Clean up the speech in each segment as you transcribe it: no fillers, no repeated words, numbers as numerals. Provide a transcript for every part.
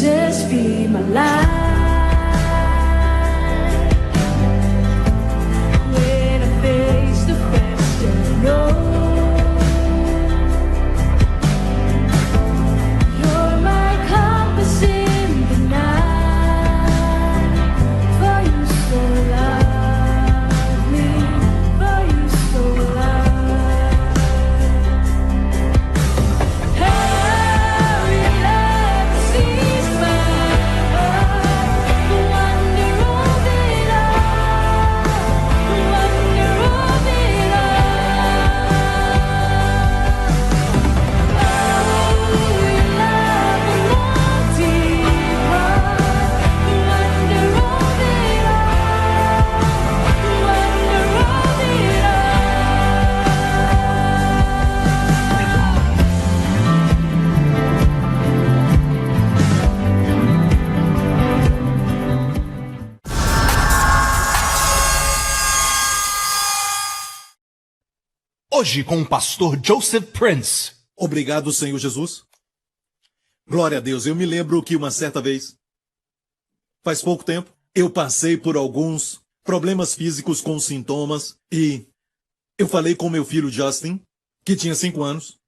just be my life. When I face the facts and know you're my compass in the night. For you so love me, for you so love. How you love sees my heart, the wonder of it all, the wonder of it all. Oh, your love belongs deeper, the wonder of it all, the wonder of it Hoje com o pastor Joseph Prince. Obrigado, Senhor Jesus. Glória a Deus. Eu me lembro que uma certa vez, faz pouco tempo, eu passei por alguns problemas físicos com sintomas e eu falei com meu filho Justin, que tinha 5 anos,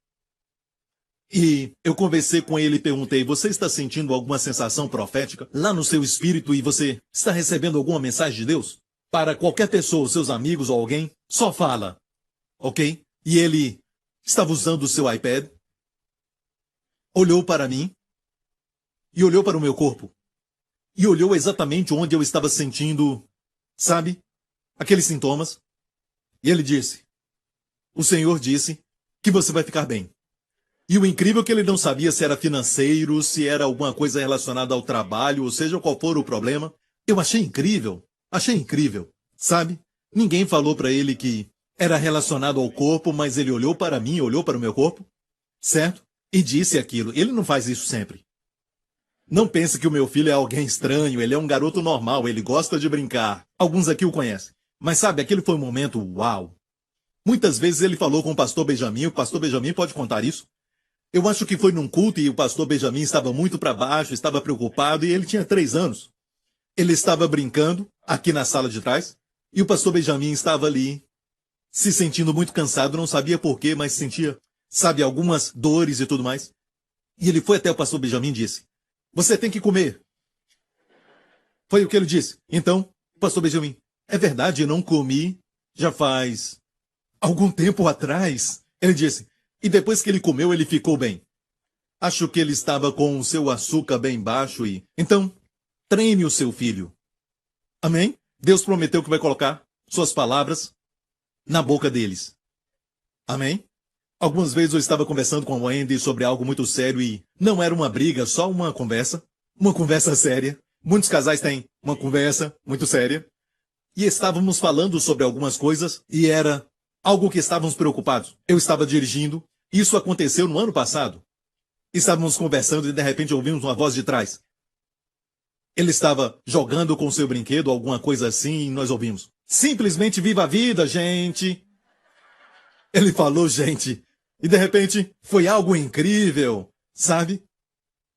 e eu conversei com ele e perguntei: você está sentindo alguma sensação profética lá no seu espírito e você está recebendo alguma mensagem de Deus? Para qualquer pessoa, seus amigos ou alguém, só fala. Ok? E ele estava usando o seu iPad, olhou para mim e olhou para o meu corpo. E olhou exatamente onde eu estava sentindo, sabe, aqueles sintomas. E ele disse: o Senhor disse que você vai ficar bem. E o incrível é que ele não sabia se era financeiro, se era alguma coisa relacionada ao trabalho, ou seja, qual for o problema. Eu achei incrível, sabe? Ninguém falou para ele que era relacionado ao corpo, mas ele olhou para mim, olhou para o meu corpo, certo? E disse aquilo. Ele não faz isso sempre. Não pense que o meu filho é alguém estranho, ele é um garoto normal, ele gosta de brincar. Alguns aqui o conhecem. Mas sabe, aquele foi um momento uau. Muitas vezes ele falou com o pastor Benjamin pode contar isso. Eu acho que foi num culto e o pastor Benjamin estava muito para baixo, estava preocupado e ele tinha 3 anos. Ele estava brincando aqui na sala de trás e o pastor Benjamin estava ali, se sentindo muito cansado, não sabia porquê, mas sentia, sabe, algumas dores e tudo mais. E ele foi até o pastor Benjamin e disse: você tem que comer. Foi o que ele disse. Então, o pastor Benjamin: é verdade, eu não comi já faz algum tempo atrás. Ele disse: e depois que ele comeu, ele ficou bem. Acho que ele estava com o seu açúcar bem baixo e... Então, treine o seu filho. Amém? Deus prometeu que vai colocar suas palavras na boca deles. Amém? Algumas vezes eu estava conversando com a Wendy sobre algo muito sério e não era uma briga, só uma conversa séria. Muitos casais têm uma conversa muito séria. E estávamos falando sobre algumas coisas e era algo que estávamos preocupados. Eu estava dirigindo. Isso aconteceu no ano passado. Estávamos conversando e de repente ouvimos uma voz de trás. Ele estava jogando com seu brinquedo, alguma coisa assim, e nós ouvimos: simplesmente viva a vida, gente. Ele falou, gente, e de repente foi algo incrível, sabe?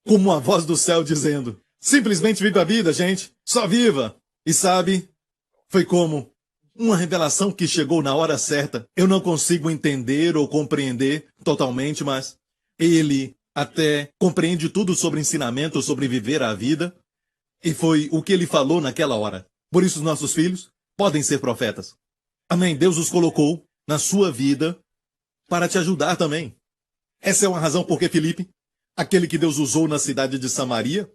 Como a voz do céu dizendo: simplesmente viva a vida, gente, só viva. E sabe, foi como uma revelação que chegou na hora certa. Eu não consigo entender ou compreender totalmente, mas ele até compreende tudo sobre ensinamento, sobre viver a vida. E foi o que ele falou naquela hora. Por isso os nossos filhos podem ser profetas. Amém. Deus os colocou na sua vida para te ajudar também. Essa é uma razão porque Filipe, aquele que Deus usou na cidade de Samaria,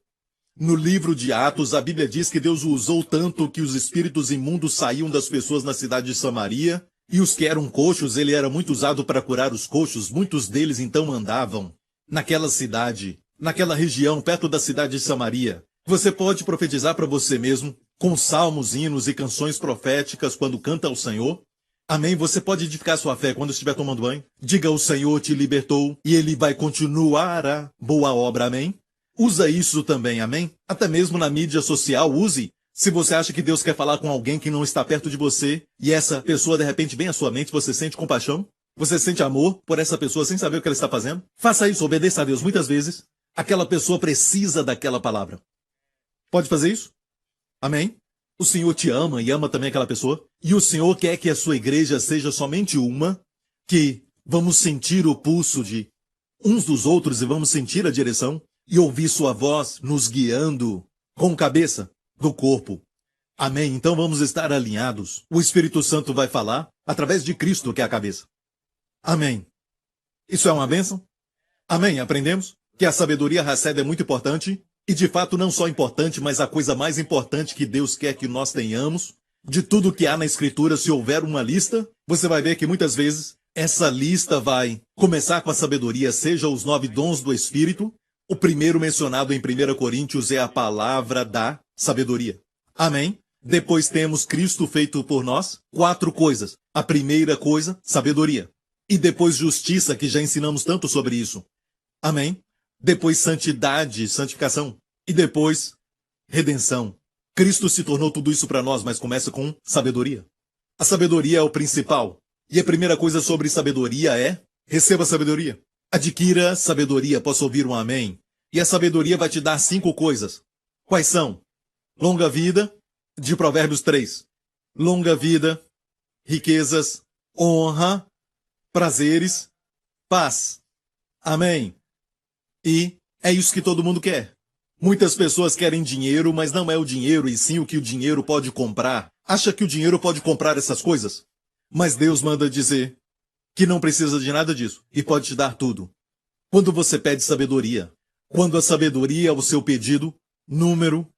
no livro de Atos, a Bíblia diz que Deus o usou tanto que os espíritos imundos saíam das pessoas na cidade de Samaria, e os que eram coxos, ele era muito usado para curar os coxos. Muitos deles então andavam naquela cidade, naquela região, perto da cidade de Samaria. Você pode profetizar para você mesmo, com salmos, hinos e canções proféticas quando canta ao Senhor. Amém? Você pode edificar sua fé quando estiver tomando banho. Diga: o Senhor te libertou e Ele vai continuar a boa obra. Amém? Usa isso também, amém? Até mesmo na mídia social, use. Se você acha que Deus quer falar com alguém que não está perto de você, e essa pessoa de repente vem à sua mente, você sente compaixão? Você sente amor por essa pessoa sem saber o que ela está fazendo? Faça isso, obedeça a Deus. Muitas vezes, Aquela pessoa precisa daquela palavra. Pode fazer isso? Amém? O Senhor te ama e ama também aquela pessoa. E o Senhor quer que a sua igreja seja somente uma, que vamos sentir o pulso de uns dos outros e vamos sentir a direção e ouvir sua voz nos guiando com cabeça do corpo. Amém? Então vamos estar alinhados. O Espírito Santo vai falar através de Cristo, que é a cabeça. Amém. Isso é uma bênção? Amém? Aprendemos que a sabedoria Hesed é muito importante. E de fato não só importante, mas a coisa mais importante que Deus quer que nós tenhamos. De tudo que há na Escritura, se houver uma lista, você vai ver que muitas vezes essa lista vai começar com a sabedoria, seja os 9 dons do Espírito. O primeiro mencionado em 1 Coríntios é a palavra da sabedoria. Amém? Depois temos Cristo feito por nós. 4 coisas. A primeira coisa, sabedoria. E depois justiça, que já ensinamos tanto sobre isso. Amém? Depois santidade, santificação. E depois redenção. Cristo se tornou tudo isso para nós, mas começa com sabedoria. A sabedoria é o principal. E a primeira coisa sobre sabedoria é: receba sabedoria. Adquira sabedoria. Posso ouvir um amém? E a sabedoria vai te dar 5 coisas. Quais são? Longa vida, de Provérbios 3. Longa vida, riquezas, honra, prazeres, paz. Amém. E é isso que todo mundo quer. Muitas pessoas querem dinheiro, mas não é o dinheiro e sim o que o dinheiro pode comprar. Acha que o dinheiro pode comprar essas coisas? Mas Deus manda dizer que não precisa de nada disso e pode te dar tudo. Quando você pede sabedoria, quando a sabedoria é o seu pedido número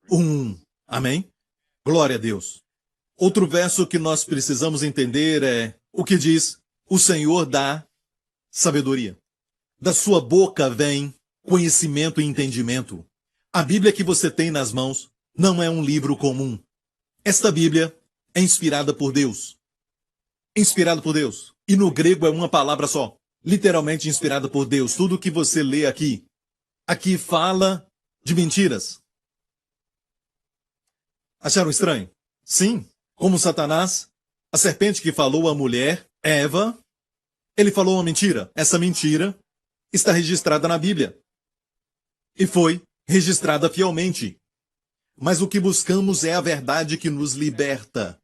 1. Amém? Glória a Deus. Outro verso que nós precisamos entender é o que diz: o Senhor dá sabedoria. Da sua boca vem conhecimento e entendimento. A Bíblia que você tem nas mãos não é um livro comum. Esta Bíblia é inspirada por Deus. Inspirada por Deus. E no grego é uma palavra só. Literalmente inspirada por Deus. Tudo que você lê aqui fala de mentiras. Acharam estranho? Sim. Como Satanás, a serpente que falou à mulher, Eva, ele falou uma mentira. Essa mentira está registrada na Bíblia. E foi registrada fielmente. Mas o que buscamos é a verdade que nos liberta.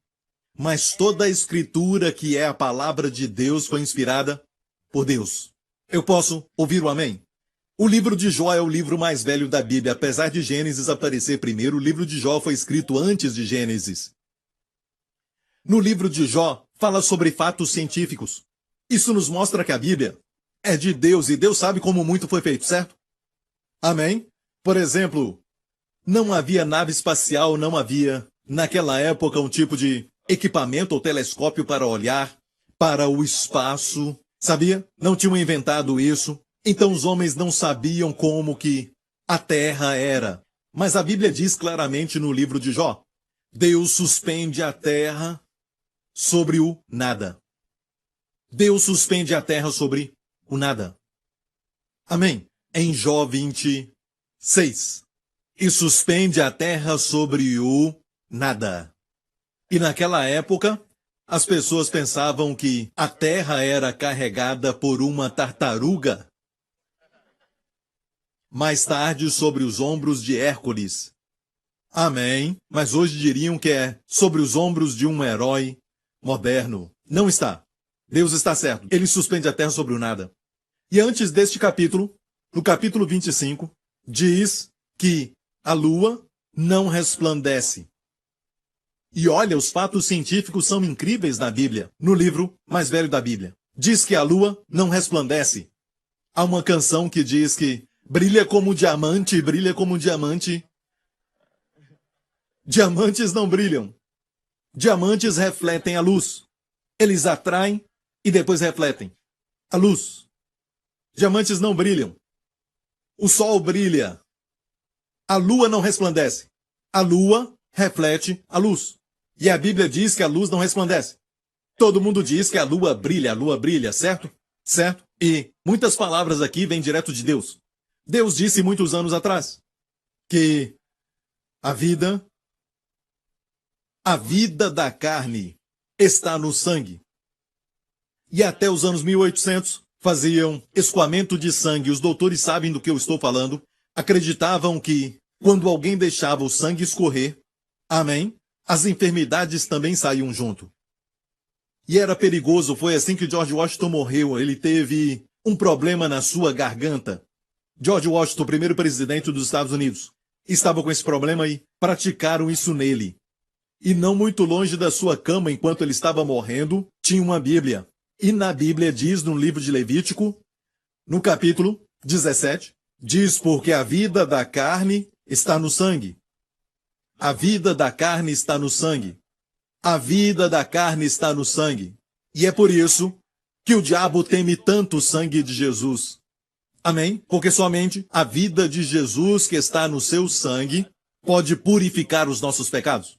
Mas toda a Escritura, que é a palavra de Deus, foi inspirada por Deus. Eu posso ouvir o amém? O livro de Jó é o livro mais velho da Bíblia. Apesar de Gênesis aparecer primeiro, o livro de Jó foi escrito antes de Gênesis. No livro de Jó, fala sobre fatos científicos. Isso nos mostra que a Bíblia é de Deus e Deus sabe como muito foi feito, certo? Amém? Por exemplo, não havia nave espacial, não havia, naquela época, um tipo de equipamento ou telescópio para olhar para o espaço. Sabia? Não tinham inventado isso. Então os homens não sabiam como que a Terra era. Mas a Bíblia diz claramente no livro de Jó: Deus suspende a Terra sobre o nada. Deus suspende a Terra sobre o nada. Amém? Em Jó 26. E suspende a Terra sobre o nada. E naquela época, as pessoas pensavam que a Terra era carregada por uma tartaruga. Mais tarde, sobre os ombros de Hércules. Amém. Mas hoje diriam que é sobre os ombros de um herói moderno. Não está. Deus está certo. Ele suspende a terra sobre o nada. E antes deste capítulo, no capítulo 25, diz que a lua não resplandece. E olha, os fatos científicos são incríveis na Bíblia, no livro mais velho da Bíblia. Diz que a lua não resplandece. Há uma canção que diz que brilha como diamante, brilha como diamante. Diamantes não brilham. Diamantes refletem a luz. Eles atraem e depois refletem a luz. Diamantes não brilham. O sol brilha. A lua não resplandece. A lua reflete a luz. E a Bíblia diz que a luz não resplandece. Todo mundo diz que a lua brilha, certo? Certo? E muitas palavras aqui vêm direto de Deus. Deus disse muitos anos atrás que a vida da carne está no sangue. E até os anos 1800 faziam escoamento de sangue. Os doutores sabem do que eu estou falando. Acreditavam que quando alguém deixava o sangue escorrer, amém, as enfermidades também saíam junto. E era perigoso, foi assim que George Washington morreu. Ele teve um problema na sua garganta. George Washington, o primeiro presidente dos Estados Unidos, estava com esse problema e praticaram isso nele. E não muito longe da sua cama, enquanto ele estava morrendo, tinha uma Bíblia. E na Bíblia diz, no livro de Levítico, no capítulo 17, diz: porque a vida da carne está no sangue. A vida da carne está no sangue. A vida da carne está no sangue. E é por isso que o diabo teme tanto o sangue de Jesus. Amém? Porque somente a vida de Jesus que está no seu sangue pode purificar os nossos pecados.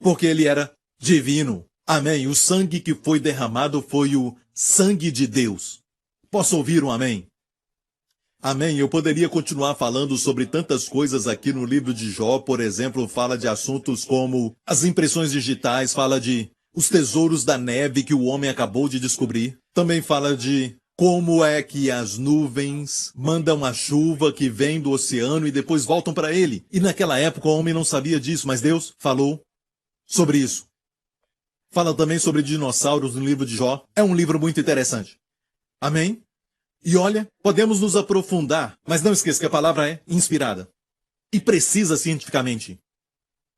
Porque ele era divino. Amém? O sangue que foi derramado foi o sangue de Deus. Posso ouvir um amém? Amém. Eu poderia continuar falando sobre tantas coisas aqui no livro de Jó. Por exemplo, fala de assuntos como as impressões digitais, fala de os tesouros da neve que o homem acabou de descobrir. Também fala de como é que as nuvens mandam a chuva que vem do oceano e depois voltam para ele. E naquela época o homem não sabia disso, mas Deus falou sobre isso. Fala também sobre dinossauros no livro de Jó. É um livro muito interessante. Amém? E olha, podemos nos aprofundar, mas não esqueça que a palavra é inspirada. E precisa cientificamente.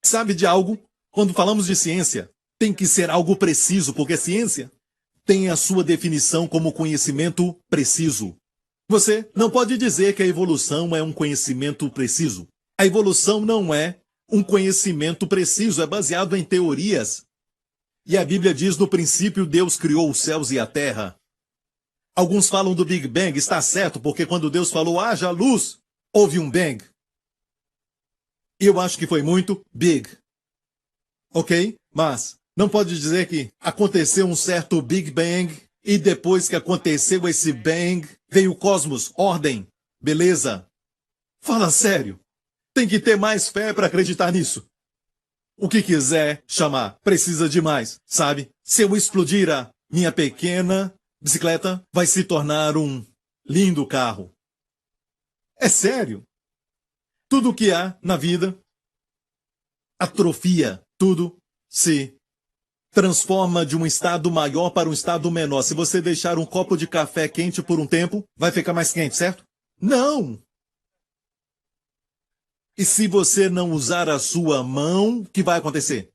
Sabe de algo? Quando falamos de ciência, tem que ser algo preciso, porque ciência tem a sua definição como conhecimento preciso. Você não pode dizer que a evolução é um conhecimento preciso. A evolução não é um conhecimento preciso, é baseado em teorias. E a Bíblia diz: no princípio Deus criou os céus e a terra. Alguns falam do Big Bang, está certo, porque quando Deus falou haja luz, houve um bang. Eu acho que foi muito big. Ok? Mas não pode dizer que aconteceu um certo Big Bang e depois que aconteceu esse bang, veio o cosmos, ordem, beleza. Fala sério. Tem que ter mais fé para acreditar nisso. O que quiser chamar, precisa de mais, sabe? Se eu explodir a minha pequena bicicleta, vai se tornar um lindo carro. É sério. Tudo que há na vida atrofia, tudo se transforma de um estado maior para um estado menor. Se você deixar um copo de café quente por um tempo, vai ficar mais quente, certo? Não! E se você não usar a sua mão, o que vai acontecer?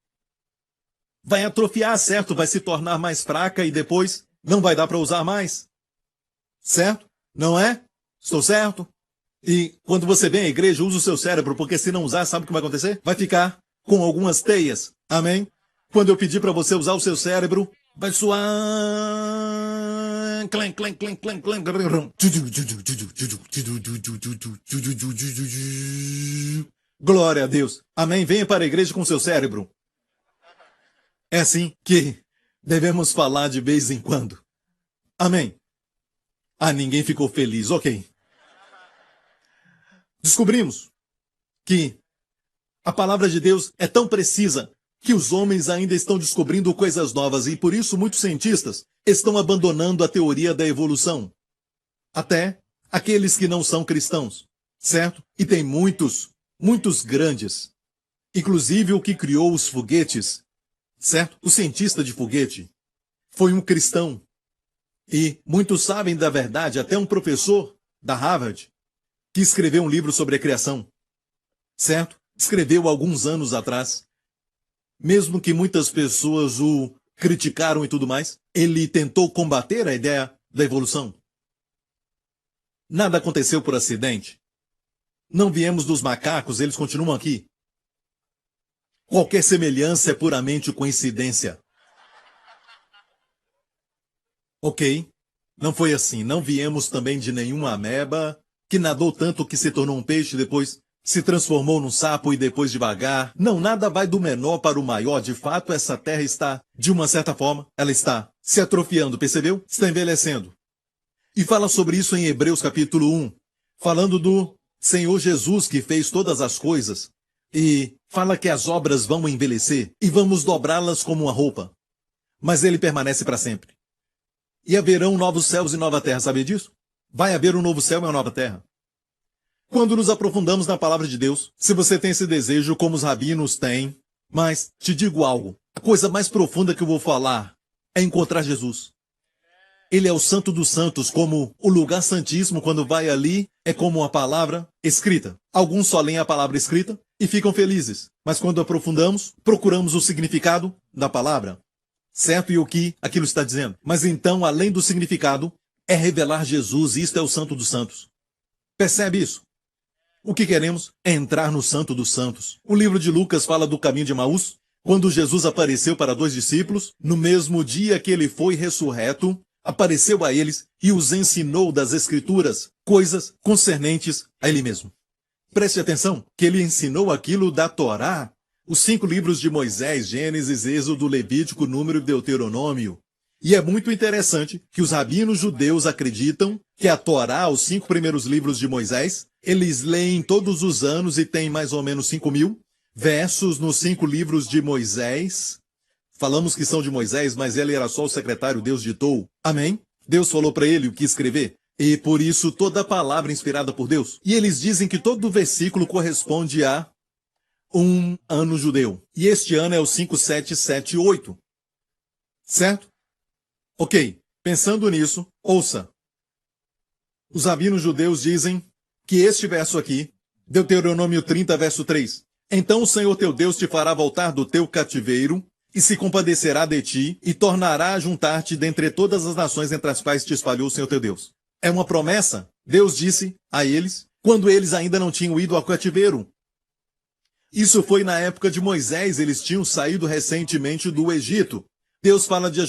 Vai atrofiar, certo? Vai se tornar mais fraca e depois não vai dar para usar mais. Certo? Não é? Estou certo? E quando você vem à igreja, usa o seu cérebro, porque se não usar, sabe o que vai acontecer? Vai ficar com algumas teias. Amém? Quando eu pedir para você usar o seu cérebro, vai soar... Glória a Deus. Amém? Venha para a igreja com seu cérebro. É assim que devemos falar de vez em quando. Amém? Ah, ninguém ficou feliz. Ok. Descobrimos que a palavra de Deus é tão precisa que os homens ainda estão descobrindo coisas novas e por isso muitos cientistas estão abandonando a teoria da evolução. Até aqueles que não são cristãos, certo? E tem muitos grandes. Inclusive o que criou os foguetes, certo? O cientista de foguete foi um cristão. E muitos sabem da verdade, até um professor da Harvard, que escreveu um livro sobre a criação, certo? Escreveu alguns anos atrás. Mesmo que muitas pessoas o criticaram e tudo mais, ele tentou combater a ideia da evolução. Nada aconteceu por acidente. Não viemos dos macacos, eles continuam aqui. Qualquer semelhança é puramente coincidência. Ok? Não foi assim. Não viemos também de nenhuma ameba que nadou tanto que se tornou um peixe, depois se transformou num sapo e depois devagar. Não, nada vai do menor para o maior. De fato, essa terra está, de uma certa forma, ela está se atrofiando, percebeu? Está envelhecendo. E fala sobre isso em Hebreus capítulo 1, falando do Senhor Jesus que fez todas as coisas. E fala que as obras vão envelhecer e vamos dobrá-las como uma roupa. Mas ele permanece para sempre. E haverão novos céus e nova terra, sabia disso? Vai haver um novo céu e uma nova terra. Quando nos aprofundamos na palavra de Deus, se você tem esse desejo como os rabinos têm, mas te digo algo, a coisa mais profunda que eu vou falar é encontrar Jesus. Ele é o santo dos santos, como o lugar santíssimo, quando vai ali, é como uma palavra escrita. Alguns só leem a palavra escrita e ficam felizes, mas quando aprofundamos, procuramos o significado da palavra, certo? E o que aquilo está dizendo. Mas então, além do significado, é revelar Jesus, e isto é o santo dos santos. Percebe isso? O que queremos é entrar no santo dos santos. O livro de Lucas fala do caminho de Emaús, quando Jesus apareceu para 2 discípulos, no mesmo dia que ele foi ressurreto, apareceu a eles e os ensinou das Escrituras, coisas concernentes a ele mesmo. Preste atenção, que ele ensinou aquilo da Torá, os 5 livros de Moisés, Gênesis, Êxodo, Levítico, Número e Deuteronômio. E é muito interessante que os rabinos judeus acreditam que a Torá, os 5 primeiros livros de Moisés, eles leem todos os anos e tem mais ou menos 5.000 versos nos 5 livros de Moisés. Falamos que são de Moisés, mas ele era só o secretário, Deus ditou. Amém? Deus falou para ele o que escrever. E por isso toda palavra inspirada por Deus. E eles dizem que todo versículo corresponde a um ano judeu. E este ano é o 5778. Certo? Ok. Pensando nisso, ouça. Os rabinos judeus dizem que este verso aqui, Deuteronômio 30, verso 3. Então o Senhor teu Deus te fará voltar do teu cativeiro e se compadecerá de ti, e tornará a juntar-te dentre todas as nações entre as quais te espalhou o Senhor teu Deus. É uma promessa. Deus disse a eles, quando eles ainda não tinham ido ao cativeiro. Isso foi na época de Moisés, eles tinham saído recentemente do Egito. Deus fala de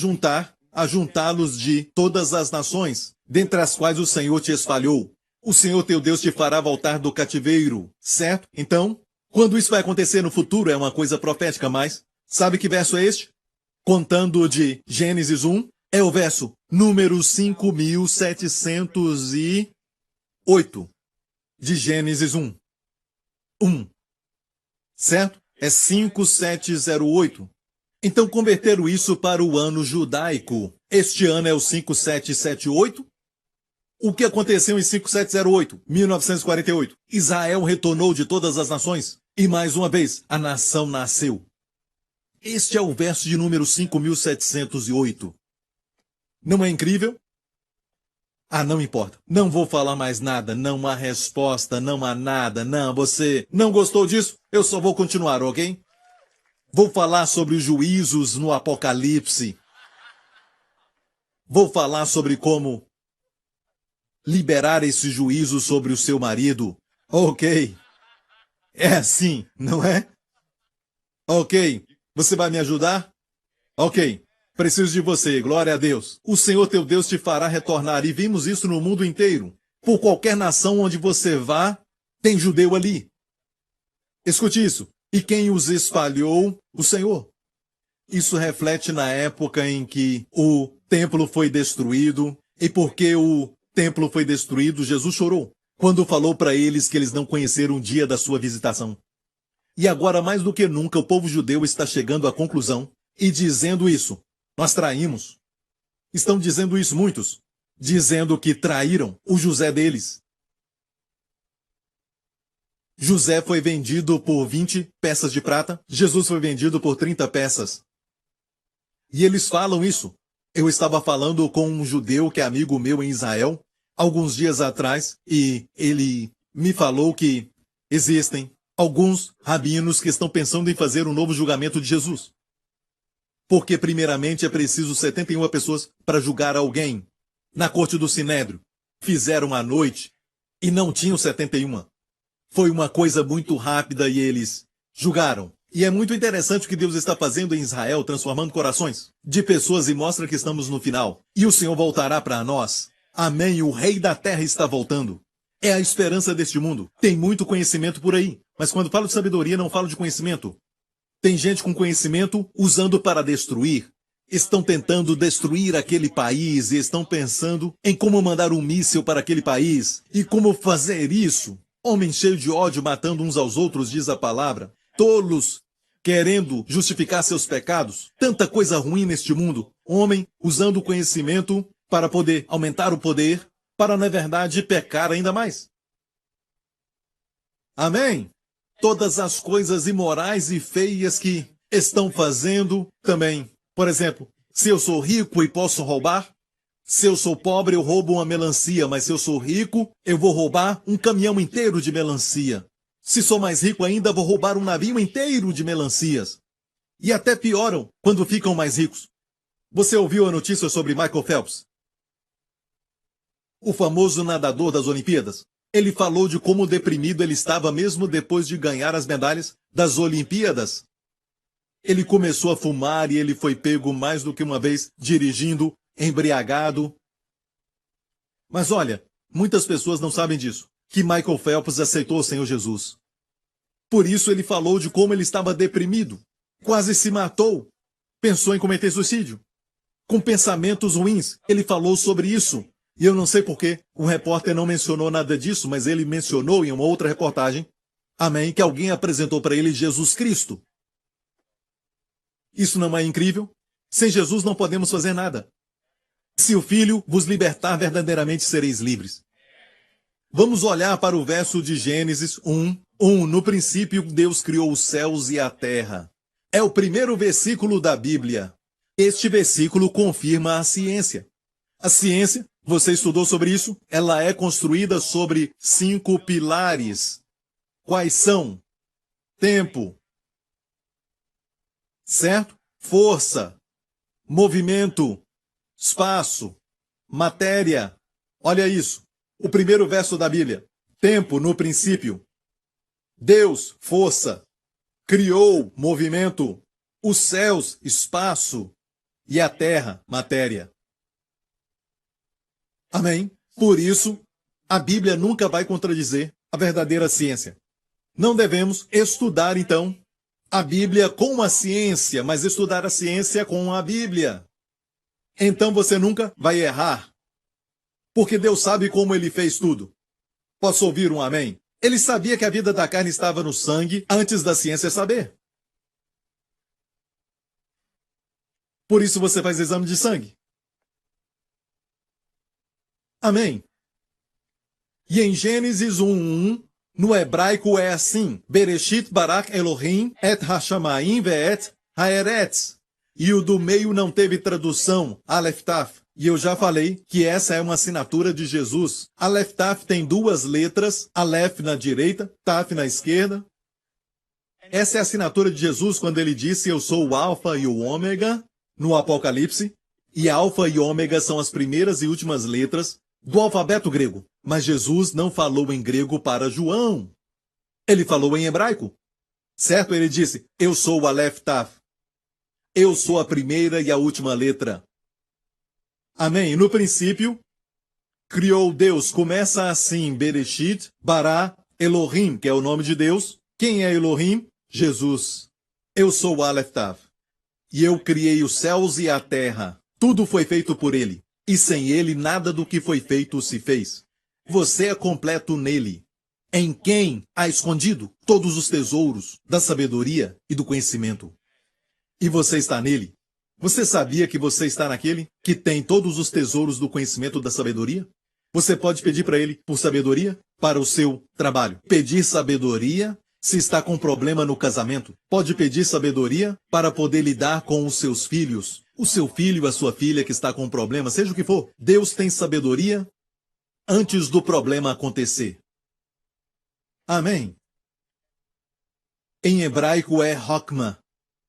ajuntá-los de todas as nações, dentre as quais o Senhor te espalhou. O Senhor teu Deus te fará voltar do cativeiro, certo? Então, quando isso vai acontecer no futuro, é uma coisa profética, mas sabe que verso é este? Contando de Gênesis 1, é o verso número 5708 de Gênesis 1. 1. Certo? É 5708. Então converteram isso para o ano judaico. Este ano é o 5778. O que aconteceu em 5708? 1948. Israel retornou de todas as nações. E mais uma vez, a nação nasceu. Este é o verso de número 5708. Não é incrível? Ah, não importa. Não vou falar mais nada. Não há resposta, não há nada. Não, você não gostou disso? Eu só vou continuar, ok? Vou falar sobre os juízos no Apocalipse. Vou falar sobre como liberar esse juízo sobre o seu marido. Ok. É assim, não é? Ok. Você vai me ajudar? Ok. Preciso de você, glória a Deus. O Senhor teu Deus te fará retornar, e vimos isso no mundo inteiro. Por qualquer nação onde você vá, tem judeu ali. Escute isso. E quem os espalhou? O Senhor. Isso reflete na época em que o templo foi destruído, e porque o templo foi destruído, Jesus chorou, quando falou para eles que eles não conheceram o dia da sua visitação. E agora, mais do que nunca, o povo judeu está chegando à conclusão e dizendo isso. Nós traímos. Estão dizendo isso muitos, dizendo que traíram o José deles. José foi vendido por 20 peças de prata, Jesus foi vendido por 30 peças. E eles falam isso. Eu estava falando com um judeu que é amigo meu em Israel, alguns dias atrás, e ele me falou que existem alguns rabinos que estão pensando em fazer um novo julgamento de Jesus. Porque, primeiramente, é preciso 71 pessoas para julgar alguém. Na corte do Sinédrio, fizeram à noite e não tinham 71. Foi uma coisa muito rápida e eles julgaram. E é muito interessante o que Deus está fazendo em Israel, transformando corações de pessoas, e mostra que estamos no final. E o Senhor voltará para nós. Amém. O Rei da Terra está voltando. É a esperança deste mundo. Tem muito conhecimento por aí. Mas quando falo de sabedoria, não falo de conhecimento. Tem gente com conhecimento usando para destruir. Estão tentando destruir aquele país e estão pensando em como mandar um míssil para aquele país. E como fazer isso? Homens cheios de ódio matando uns aos outros, diz a palavra. Tolos querendo justificar seus pecados. Tanta coisa ruim neste mundo. Homem usando o conhecimento para poder aumentar o poder, para, na verdade, pecar ainda mais. Amém? Todas as coisas imorais e feias que estão fazendo também. Por exemplo, se eu sou rico e posso roubar, se eu sou pobre, eu roubo uma melancia, mas se eu sou rico, eu vou roubar um caminhão inteiro de melancia. Se sou mais rico ainda, vou roubar um navio inteiro de melancias. E até pioram quando ficam mais ricos. Você ouviu a notícia sobre Michael Phelps? O famoso nadador das Olimpíadas. Ele falou de como deprimido ele estava mesmo depois de ganhar as medalhas das Olimpíadas. Ele começou a fumar e ele foi pego mais do que uma vez dirigindo, embriagado. Mas olha, muitas pessoas não sabem disso, que Michael Phelps aceitou o Senhor Jesus. Por isso ele falou de como ele estava deprimido, quase se matou, pensou em cometer suicídio. Com pensamentos ruins, ele falou sobre isso. E eu não sei porquê, o repórter não mencionou nada disso, mas ele mencionou em uma outra reportagem, amém, que alguém apresentou para ele Jesus Cristo. Isso não é incrível? Sem Jesus não podemos fazer nada. Se o Filho vos libertar, verdadeiramente sereis livres. Vamos olhar para o verso de Gênesis 1:1. No princípio, Deus criou os céus e a terra. É o primeiro versículo da Bíblia. Este versículo confirma a ciência. A ciência, você estudou sobre isso? Ela é construída sobre 5 pilares. Quais são? Tempo. Certo? Força. Movimento. Espaço. Matéria. Olha isso. O primeiro verso da Bíblia. Tempo no princípio. Deus, força. Criou movimento. Os céus, espaço. E a terra, matéria. Amém? Por isso, a Bíblia nunca vai contradizer a verdadeira ciência. Não devemos estudar, então, a Bíblia com a ciência, mas estudar a ciência com a Bíblia. Então você nunca vai errar. Porque Deus sabe como Ele fez tudo. Posso ouvir um amém? Ele sabia que a vida da carne estava no sangue antes da ciência saber. Por isso você faz exame de sangue. Amém. E em Gênesis 1:1, no hebraico é assim: Bereshit barak Elohim et hashamayim ve'et haeretz. E o do meio não teve tradução, Aleph Taf. E eu já falei que essa é uma assinatura de Jesus. Aleph Taf tem 2 letras, Aleph na direita, Taf na esquerda. Essa é a assinatura de Jesus quando ele disse: eu sou o Alfa e o Ômega, no Apocalipse. E Alfa e Ômega são as primeiras e últimas letras do alfabeto grego. Mas Jesus não falou em grego para João. Ele falou em hebraico. Certo? Ele disse: eu sou o Aleph Taf. Eu sou a primeira e a última letra. Amém? No princípio, criou Deus. Começa assim: Bereshit, bara, Elohim, que é o nome de Deus. Quem é Elohim? Jesus. Eu sou o Aleph Taf. E eu criei os céus e a terra. Tudo foi feito por ele. E sem ele, nada do que foi feito se fez. Você é completo nele. Em quem há escondido todos os tesouros da sabedoria e do conhecimento. E você está nele. Você sabia que você está naquele que tem todos os tesouros do conhecimento da sabedoria? Você pode pedir para ele por sabedoria para o seu trabalho. Pedir sabedoria se está com problema no casamento. Pode pedir sabedoria para poder lidar com os seus filhos. O seu filho, a sua filha que está com um problema, seja o que for. Deus tem sabedoria antes do problema acontecer. Amém. Em hebraico é Hokmah.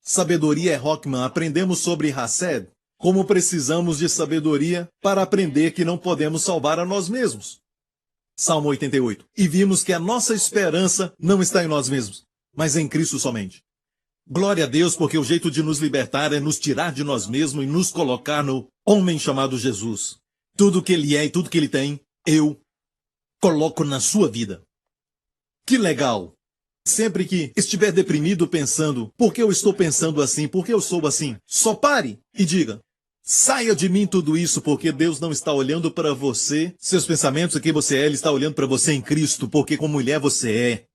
Sabedoria é Hokmah. Aprendemos sobre Hased, como precisamos de sabedoria para aprender que não podemos salvar a nós mesmos. Salmo 88. E vimos que a nossa esperança não está em nós mesmos, mas em Cristo somente. Glória a Deus, porque o jeito de nos libertar é nos tirar de nós mesmos e nos colocar no homem chamado Jesus. Tudo que ele é e tudo que ele tem, eu coloco na sua vida. Que legal! Sempre que estiver deprimido pensando, por que eu estou pensando assim, por que eu sou assim, só pare e diga: saia de mim tudo isso, porque Deus não está olhando para você, seus pensamentos, quem você é, Ele está olhando para você em Cristo, porque como mulher você é.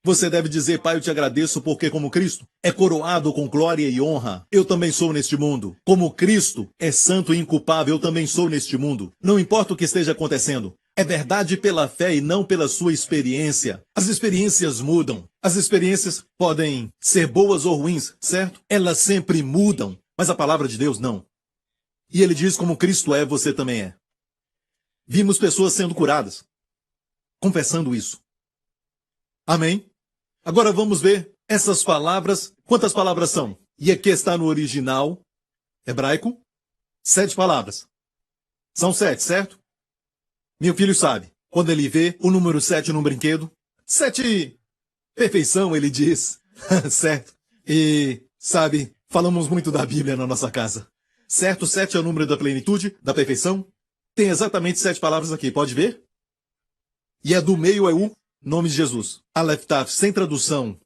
Você deve dizer, Pai, eu te agradeço porque, como Cristo é coroado com glória e honra, eu também sou neste mundo. Como Cristo é santo e inculpável, eu também sou neste mundo. Não importa o que esteja acontecendo. É verdade pela fé e não pela sua experiência. As experiências mudam. As experiências podem ser boas ou ruins, certo? Elas sempre mudam. Mas a palavra de Deus não. E ele diz, como Cristo é, você também é. Vimos pessoas sendo curadas, confessando isso. Amém? Agora vamos ver essas palavras. Quantas palavras são? E aqui está no original hebraico, 7 palavras. São 7, certo? Meu filho sabe. Quando ele vê o número 7 num brinquedo, 7, perfeição, ele diz. Certo? E, sabe, falamos muito da Bíblia na nossa casa. Certo? 7 é o número da plenitude, da perfeição. Tem exatamente 7 palavras aqui, pode ver? E do meio é o nome de Jesus. Aleph Taf, sem tradução.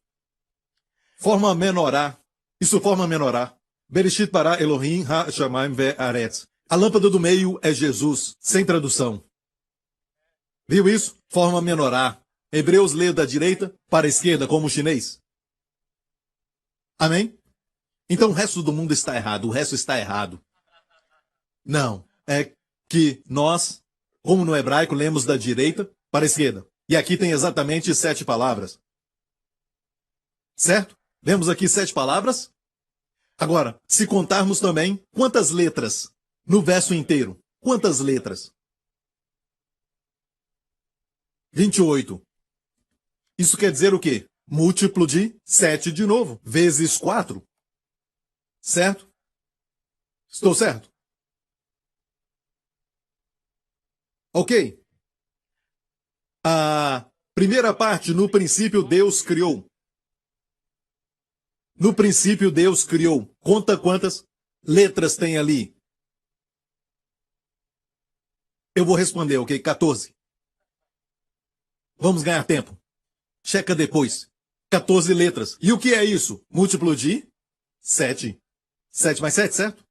Forma menorá. Isso forma menorá. Bereshit bara Elohim ha-shamayim ve'aretz. A lâmpada do meio é Jesus, sem tradução. Viu isso? Forma menorá. Hebreus lê da direita para a esquerda, como o chinês. Amém? Então o resto do mundo está errado. O resto está errado. Não. É que nós, como no hebraico, lemos da direita para a esquerda. E aqui tem exatamente 7 palavras. Certo? Vemos aqui 7 palavras. Agora, se contarmos também, quantas letras no verso inteiro? Quantas letras? 28. Isso quer dizer o quê? Múltiplo de 7 de novo, vezes 4. Certo? Estou certo? Ok. A primeira parte, no princípio Deus criou. No princípio Deus criou. Conta quantas letras tem ali. Eu vou responder, ok? 14. Vamos ganhar tempo. Checa depois. 14 letras. E o que é isso? Múltiplo de 7. 7 mais 7, certo?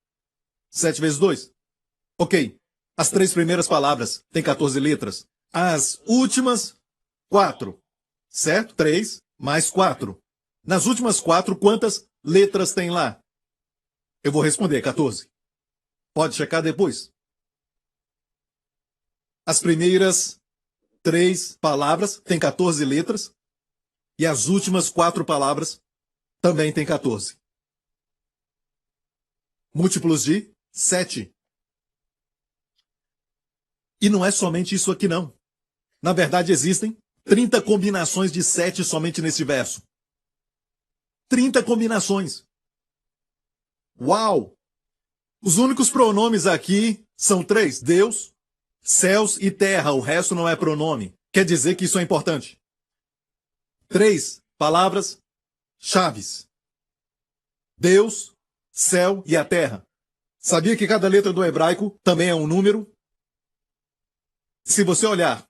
7 vezes 2. Ok. As 3 primeiras palavras têm 14 letras. As últimas, 4. Certo? 3 mais 4. Nas últimas 4, quantas letras tem lá? Eu vou responder, 14. Pode checar depois. As primeiras 3 palavras têm 14 letras. E as últimas 4 palavras também têm 14. Múltiplos de 7. E não é somente isso aqui, não. Na verdade, existem 30 combinações de 7 somente nesse verso. 30 combinações. Uau! Os únicos pronomes aqui são 3. Deus, céus e terra. O resto não é pronome. Quer dizer que isso é importante. 3 palavras chaves. Deus, céu e a terra. Sabia que cada letra do hebraico também é um número? Se você olhar,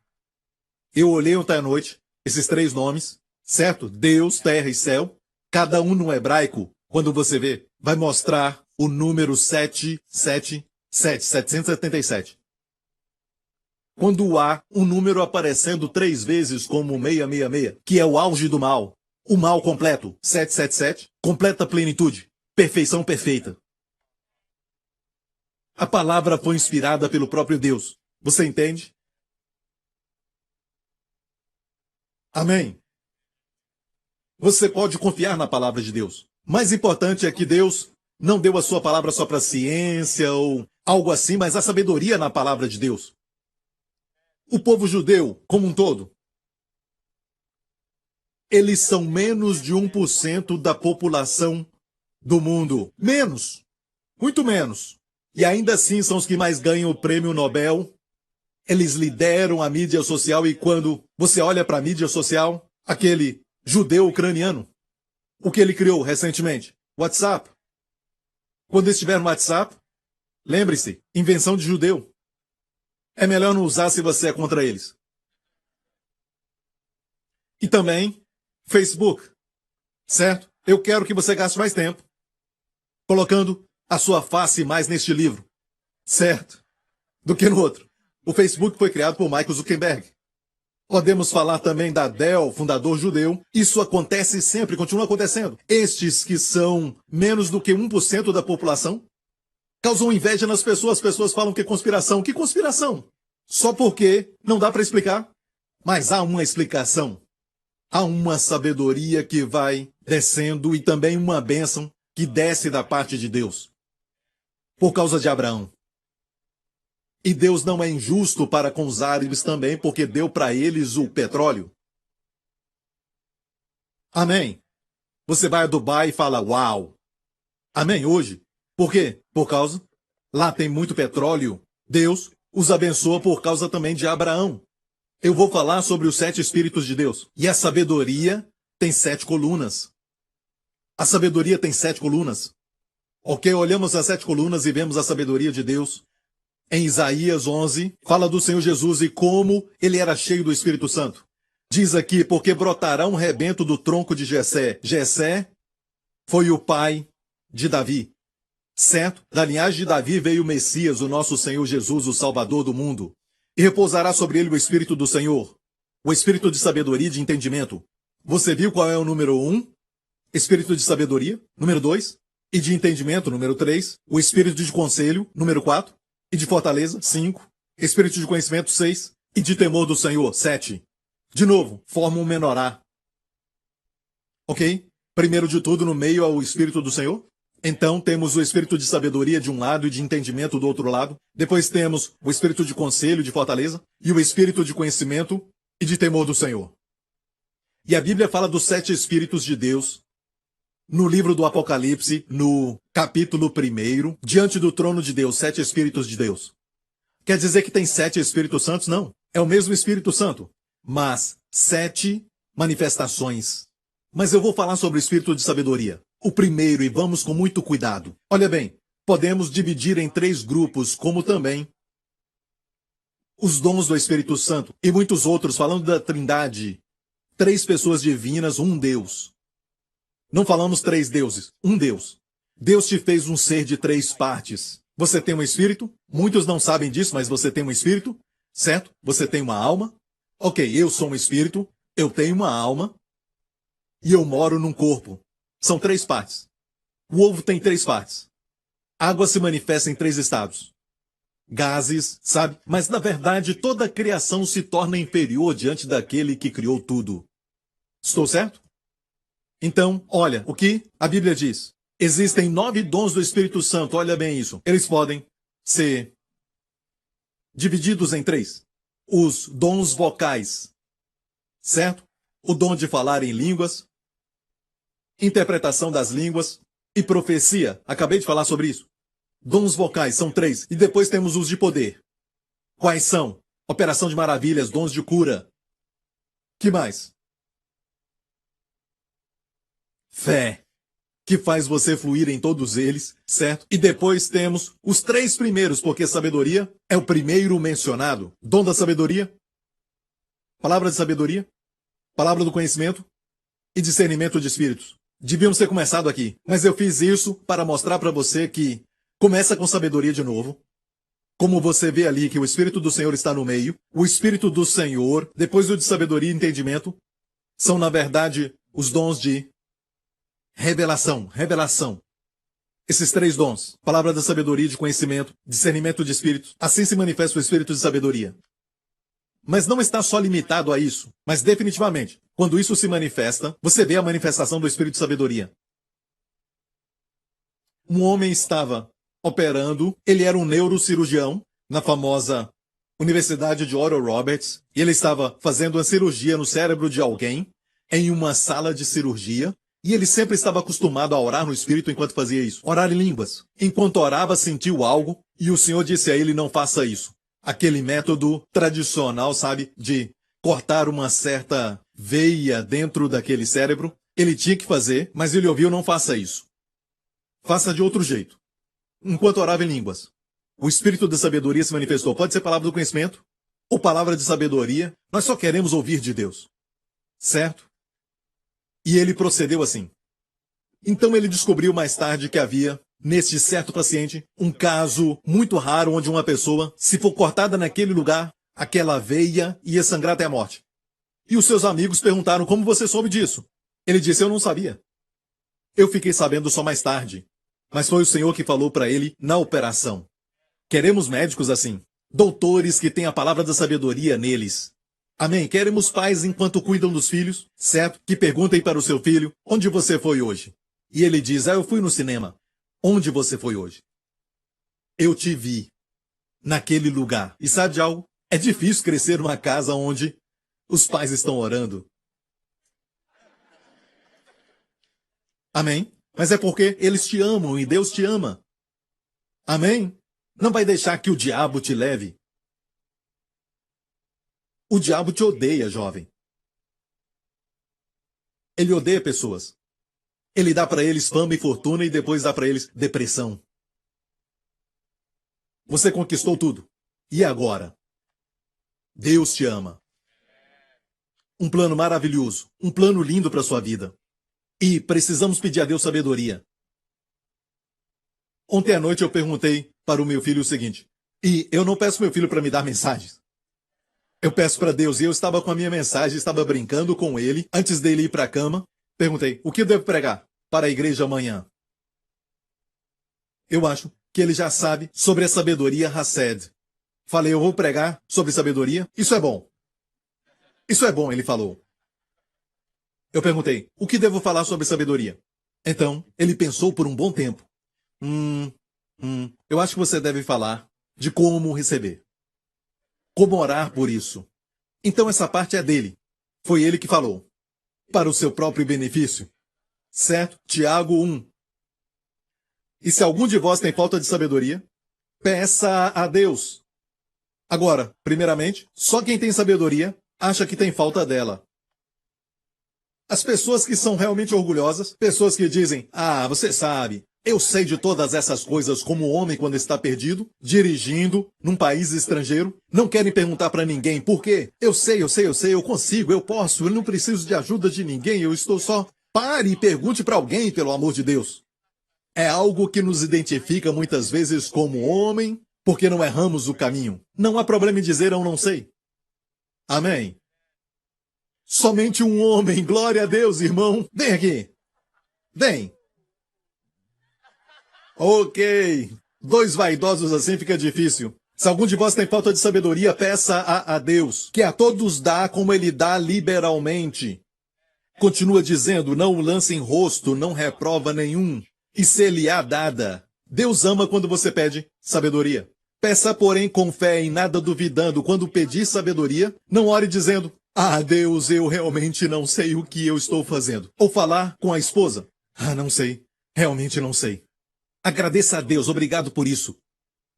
eu olhei ontem à noite, esses 3 nomes, certo? Deus, terra e céu. Cada um no hebraico, quando você vê, vai mostrar o número 777. Quando há um número aparecendo 3 vezes como 666, que é o auge do mal, o mal completo, 777, completa plenitude, perfeição perfeita. A palavra foi inspirada pelo próprio Deus. Você entende? Amém. Você pode confiar na palavra de Deus. Mais importante é que Deus não deu a sua palavra só para ciência ou algo assim, mas a sabedoria na palavra de Deus. O povo judeu, como um todo, eles são menos de 1% da população do mundo. Menos. Muito menos. E ainda assim são os que mais ganham o prêmio Nobel. Eles lideram a mídia social e quando você olha para a mídia social, aquele judeu ucraniano, o que ele criou recentemente? WhatsApp. Quando estiver no WhatsApp, lembre-se, invenção de judeu. É melhor não usar se você é contra eles. E também Facebook, certo? Eu quero que você gaste mais tempo colocando a sua face mais neste livro, certo? Do que no outro. O Facebook foi criado por Michael Zuckerberg. Podemos falar também da Del, fundador judeu. Isso acontece sempre, continua acontecendo. Estes que são menos do que 1% da população causam inveja nas pessoas. As pessoas falam que é conspiração. Que conspiração? Só porque não dá para explicar? Mas há uma explicação. Há uma sabedoria que vai descendo e também uma bênção que desce da parte de Deus. Por causa de Abraão. E Deus não é injusto para com os árabes também, porque deu para eles o petróleo. Amém. Você vai a Dubai e fala, uau. Amém, hoje. Por quê? Por causa, lá tem muito petróleo. Deus os abençoa por causa também de Abraão. Eu vou falar sobre os 7 Espíritos de Deus. E a sabedoria tem 7 colunas. A sabedoria tem 7 colunas. Ok, olhamos as 7 colunas e vemos a sabedoria de Deus. Em Isaías 11, fala do Senhor Jesus e como ele era cheio do Espírito Santo. Diz aqui, porque brotará um rebento do tronco de Jessé. Jessé foi o pai de Davi. Certo? Da linhagem de Davi veio o Messias, o nosso Senhor Jesus, o Salvador do mundo. E repousará sobre ele o Espírito do Senhor. O Espírito de sabedoria e de entendimento. Você viu qual é o número 1? Espírito de sabedoria. Número 2. E de entendimento. Número 3. O Espírito de conselho. Número 4. E de fortaleza, 5. Espírito de conhecimento, 6. E de temor do Senhor, 7. De novo, forma um menorá. Ok? Primeiro de tudo, no meio, é o Espírito do Senhor. Então, temos o Espírito de sabedoria de um lado e de entendimento do outro lado. Depois temos o Espírito de conselho e de fortaleza. E o Espírito de conhecimento e de temor do Senhor. E a Bíblia fala dos 7 Espíritos de Deus. No livro do Apocalipse, no capítulo 1, diante do trono de Deus, 7 Espíritos de Deus. Quer dizer que tem 7 Espíritos Santos? Não. É o mesmo Espírito Santo, mas 7 manifestações. Mas eu vou falar sobre o Espírito de sabedoria. O primeiro, e vamos com muito cuidado. Olha bem, podemos dividir em 3 grupos, como também os dons do Espírito Santo e muitos outros, falando da Trindade. 3 pessoas divinas, um Deus. Não falamos 3 deuses, um Deus. Deus te fez um ser de 3 partes. Você tem um espírito, muitos não sabem disso, mas você tem um espírito, certo? Você tem uma alma. Ok, eu sou um espírito, eu tenho uma alma e eu moro num corpo. São 3 partes. O ovo tem 3 partes. Água se manifesta em 3 estados. Gases, sabe? Mas na verdade toda a criação se torna inferior diante daquele que criou tudo. Estou certo? Então, olha o que a Bíblia diz. Existem 9 dons do Espírito Santo, olha bem isso. Eles podem ser divididos em 3. Os dons vocais, certo? O dom de falar em línguas, interpretação das línguas e profecia. Acabei de falar sobre isso. Dons vocais são 3. E depois temos os de poder. Quais são? Operação de maravilhas, dons de cura. Que mais? Fé, que faz você fluir em todos eles, certo? E depois temos os 3 primeiros, porque sabedoria é o primeiro mencionado. Dom da sabedoria, palavra de sabedoria, palavra do conhecimento e discernimento de espíritos. Devíamos ter começado aqui, mas eu fiz isso para mostrar para você que começa com sabedoria de novo. Como você vê ali que o Espírito do Senhor está no meio, o Espírito do Senhor, depois o de sabedoria e entendimento, são na verdade os dons de revelação. Esses 3 dons, palavra da sabedoria, de conhecimento, discernimento de espíritos, assim se manifesta o Espírito de sabedoria. Mas não está só limitado a isso, mas definitivamente, quando isso se manifesta, você vê a manifestação do Espírito de sabedoria. Um homem estava operando, ele era um neurocirurgião na famosa Universidade de Oral Roberts, e ele estava fazendo uma cirurgia no cérebro de alguém, em uma sala de cirurgia, e ele sempre estava acostumado a orar no Espírito enquanto fazia isso. Orar em línguas. Enquanto orava, sentiu algo, e o Senhor disse a ele, não faça isso. Aquele método tradicional, sabe, de cortar uma certa veia dentro daquele cérebro. Ele tinha que fazer, mas ele ouviu, não faça isso. Faça de outro jeito. Enquanto orava em línguas. O Espírito da sabedoria se manifestou. Pode ser palavra do conhecimento, ou palavra de sabedoria. Nós só queremos ouvir de Deus. Certo? E ele procedeu assim. Então ele descobriu mais tarde que havia, neste certo paciente, um caso muito raro onde uma pessoa, se for cortada naquele lugar, aquela veia ia sangrar até a morte. E os seus amigos perguntaram como você soube disso. Ele disse, eu não sabia. Eu fiquei sabendo só mais tarde. Mas foi o Senhor que falou para ele na operação. Queremos médicos assim. Doutores que têm a palavra da sabedoria neles. Amém? Queremos pais enquanto cuidam dos filhos, certo? Que perguntem para o seu filho, onde você foi hoje? E ele diz, eu fui no cinema. Onde você foi hoje? Eu te vi. Naquele lugar. E sabe de algo? É difícil crescer numa casa onde os pais estão orando. Amém? Mas é porque eles te amam e Deus te ama. Amém? Não vai deixar que o diabo te leve. O diabo te odeia, jovem. Ele odeia pessoas. Ele dá para eles fama e fortuna e depois dá para eles depressão. Você conquistou tudo. E agora? Deus te ama. Um plano maravilhoso. Um plano lindo para sua vida. E precisamos pedir a Deus sabedoria. Ontem à noite eu perguntei para o meu filho o seguinte. E eu não peço meu filho para me dar mensagens. Eu peço para Deus. E eu estava com a minha mensagem, estava brincando com ele. Antes dele ir para a cama, perguntei, o que eu devo pregar para a igreja amanhã? Eu acho que ele já sabe sobre a sabedoria Hased. Falei, eu vou pregar sobre sabedoria? Isso é bom. Isso é bom, ele falou. Eu perguntei, o que devo falar sobre sabedoria? Então, ele pensou por um bom tempo. Eu acho que você deve falar de como receber. Como orar por isso. Então essa parte é dele. Foi ele que falou. Para o seu próprio benefício. Certo? Tiago 1. E se algum de vós tem falta de sabedoria, peça a Deus. Agora, primeiramente, só quem tem sabedoria acha que tem falta dela. As pessoas que são realmente orgulhosas, pessoas que dizem, você sabe, eu sei de todas essas coisas como homem quando está perdido, dirigindo num país estrangeiro, não querem perguntar para ninguém por quê. Eu sei, eu consigo, eu posso, eu não preciso de ajuda de ninguém, eu estou só. Pare e pergunte para alguém, pelo amor de Deus. É algo que nos identifica muitas vezes como homem, porque não erramos o caminho. Não há problema em dizer eu não sei. Amém. Somente um homem, glória a Deus, irmão. Vem aqui. Vem. Ok. Dois vaidosos assim fica difícil. Se algum de vós tem falta de sabedoria, peça a Deus, que a todos dá como ele dá liberalmente. Continua dizendo, não o lance em rosto, não reprova nenhum. E se lhe há dada. Deus ama quando você pede sabedoria. Peça, porém, com fé e nada duvidando. Quando pedir sabedoria, não ore dizendo, Deus, eu realmente não sei o que eu estou fazendo. Ou falar com a esposa, não sei, realmente não sei. Agradeça a Deus, obrigado por isso.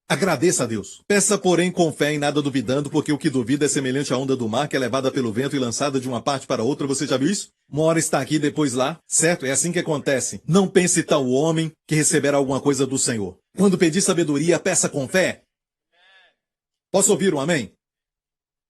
Agradeça a Deus. Peça, porém, com fé e nada duvidando, porque o que duvida é semelhante à onda do mar, que é levada pelo vento e lançada de uma parte para outra. Você já viu isso? Uma hora está aqui, depois lá. Certo? É assim que acontece. Não pense tal homem que receberá alguma coisa do Senhor. Quando pedir sabedoria, peça com fé. Posso ouvir um amém?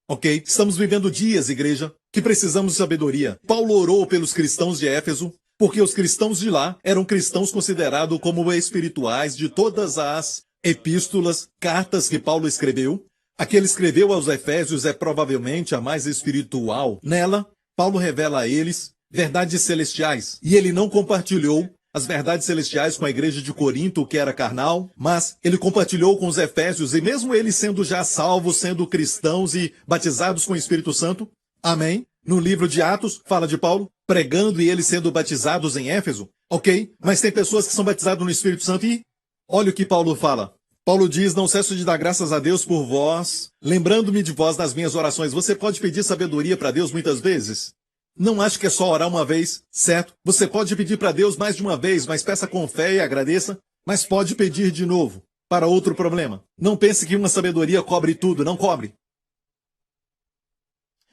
Ok? Estamos vivendo dias, igreja, que precisamos de sabedoria. Paulo orou pelos cristãos de Éfeso, porque os cristãos de lá eram cristãos considerados como espirituais de todas as epístolas, cartas que Paulo escreveu. A que ele escreveu aos Efésios é provavelmente a mais espiritual. Nela, Paulo revela a eles verdades celestiais. E ele não compartilhou as verdades celestiais com a igreja de Corinto, que era carnal, mas ele compartilhou com os Efésios, e mesmo eles sendo já salvos, sendo cristãos e batizados com o Espírito Santo, amém? No livro de Atos, fala de Paulo, pregando e eles sendo batizados em Éfeso, ok? Mas tem pessoas que são batizadas no Espírito Santo e olha o que Paulo fala. Paulo diz, não cesso de dar graças a Deus por vós, lembrando-me de vós nas minhas orações. Você pode pedir sabedoria para Deus muitas vezes? Não acho que é só orar uma vez, certo? Você pode pedir para Deus mais de uma vez, mas peça com fé e agradeça. Mas pode pedir de novo, para outro problema. Não pense que uma sabedoria cobre tudo, não cobre.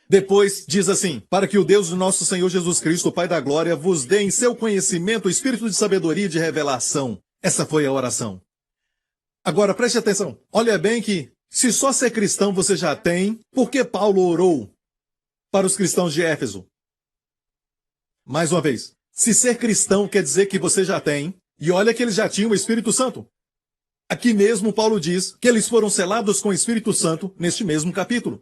Depois diz assim, para que o Deus do nosso Senhor Jesus Cristo, o Pai da Glória, vos dê em seu conhecimento o espírito de sabedoria e de revelação. Essa foi a oração. Agora preste atenção, olha bem que, se só ser cristão você já tem, por que Paulo orou para os cristãos de Éfeso? Mais uma vez, se ser cristão quer dizer que você já tem, e olha que eles já tinham o Espírito Santo. Aqui mesmo Paulo diz que eles foram selados com o Espírito Santo neste mesmo capítulo.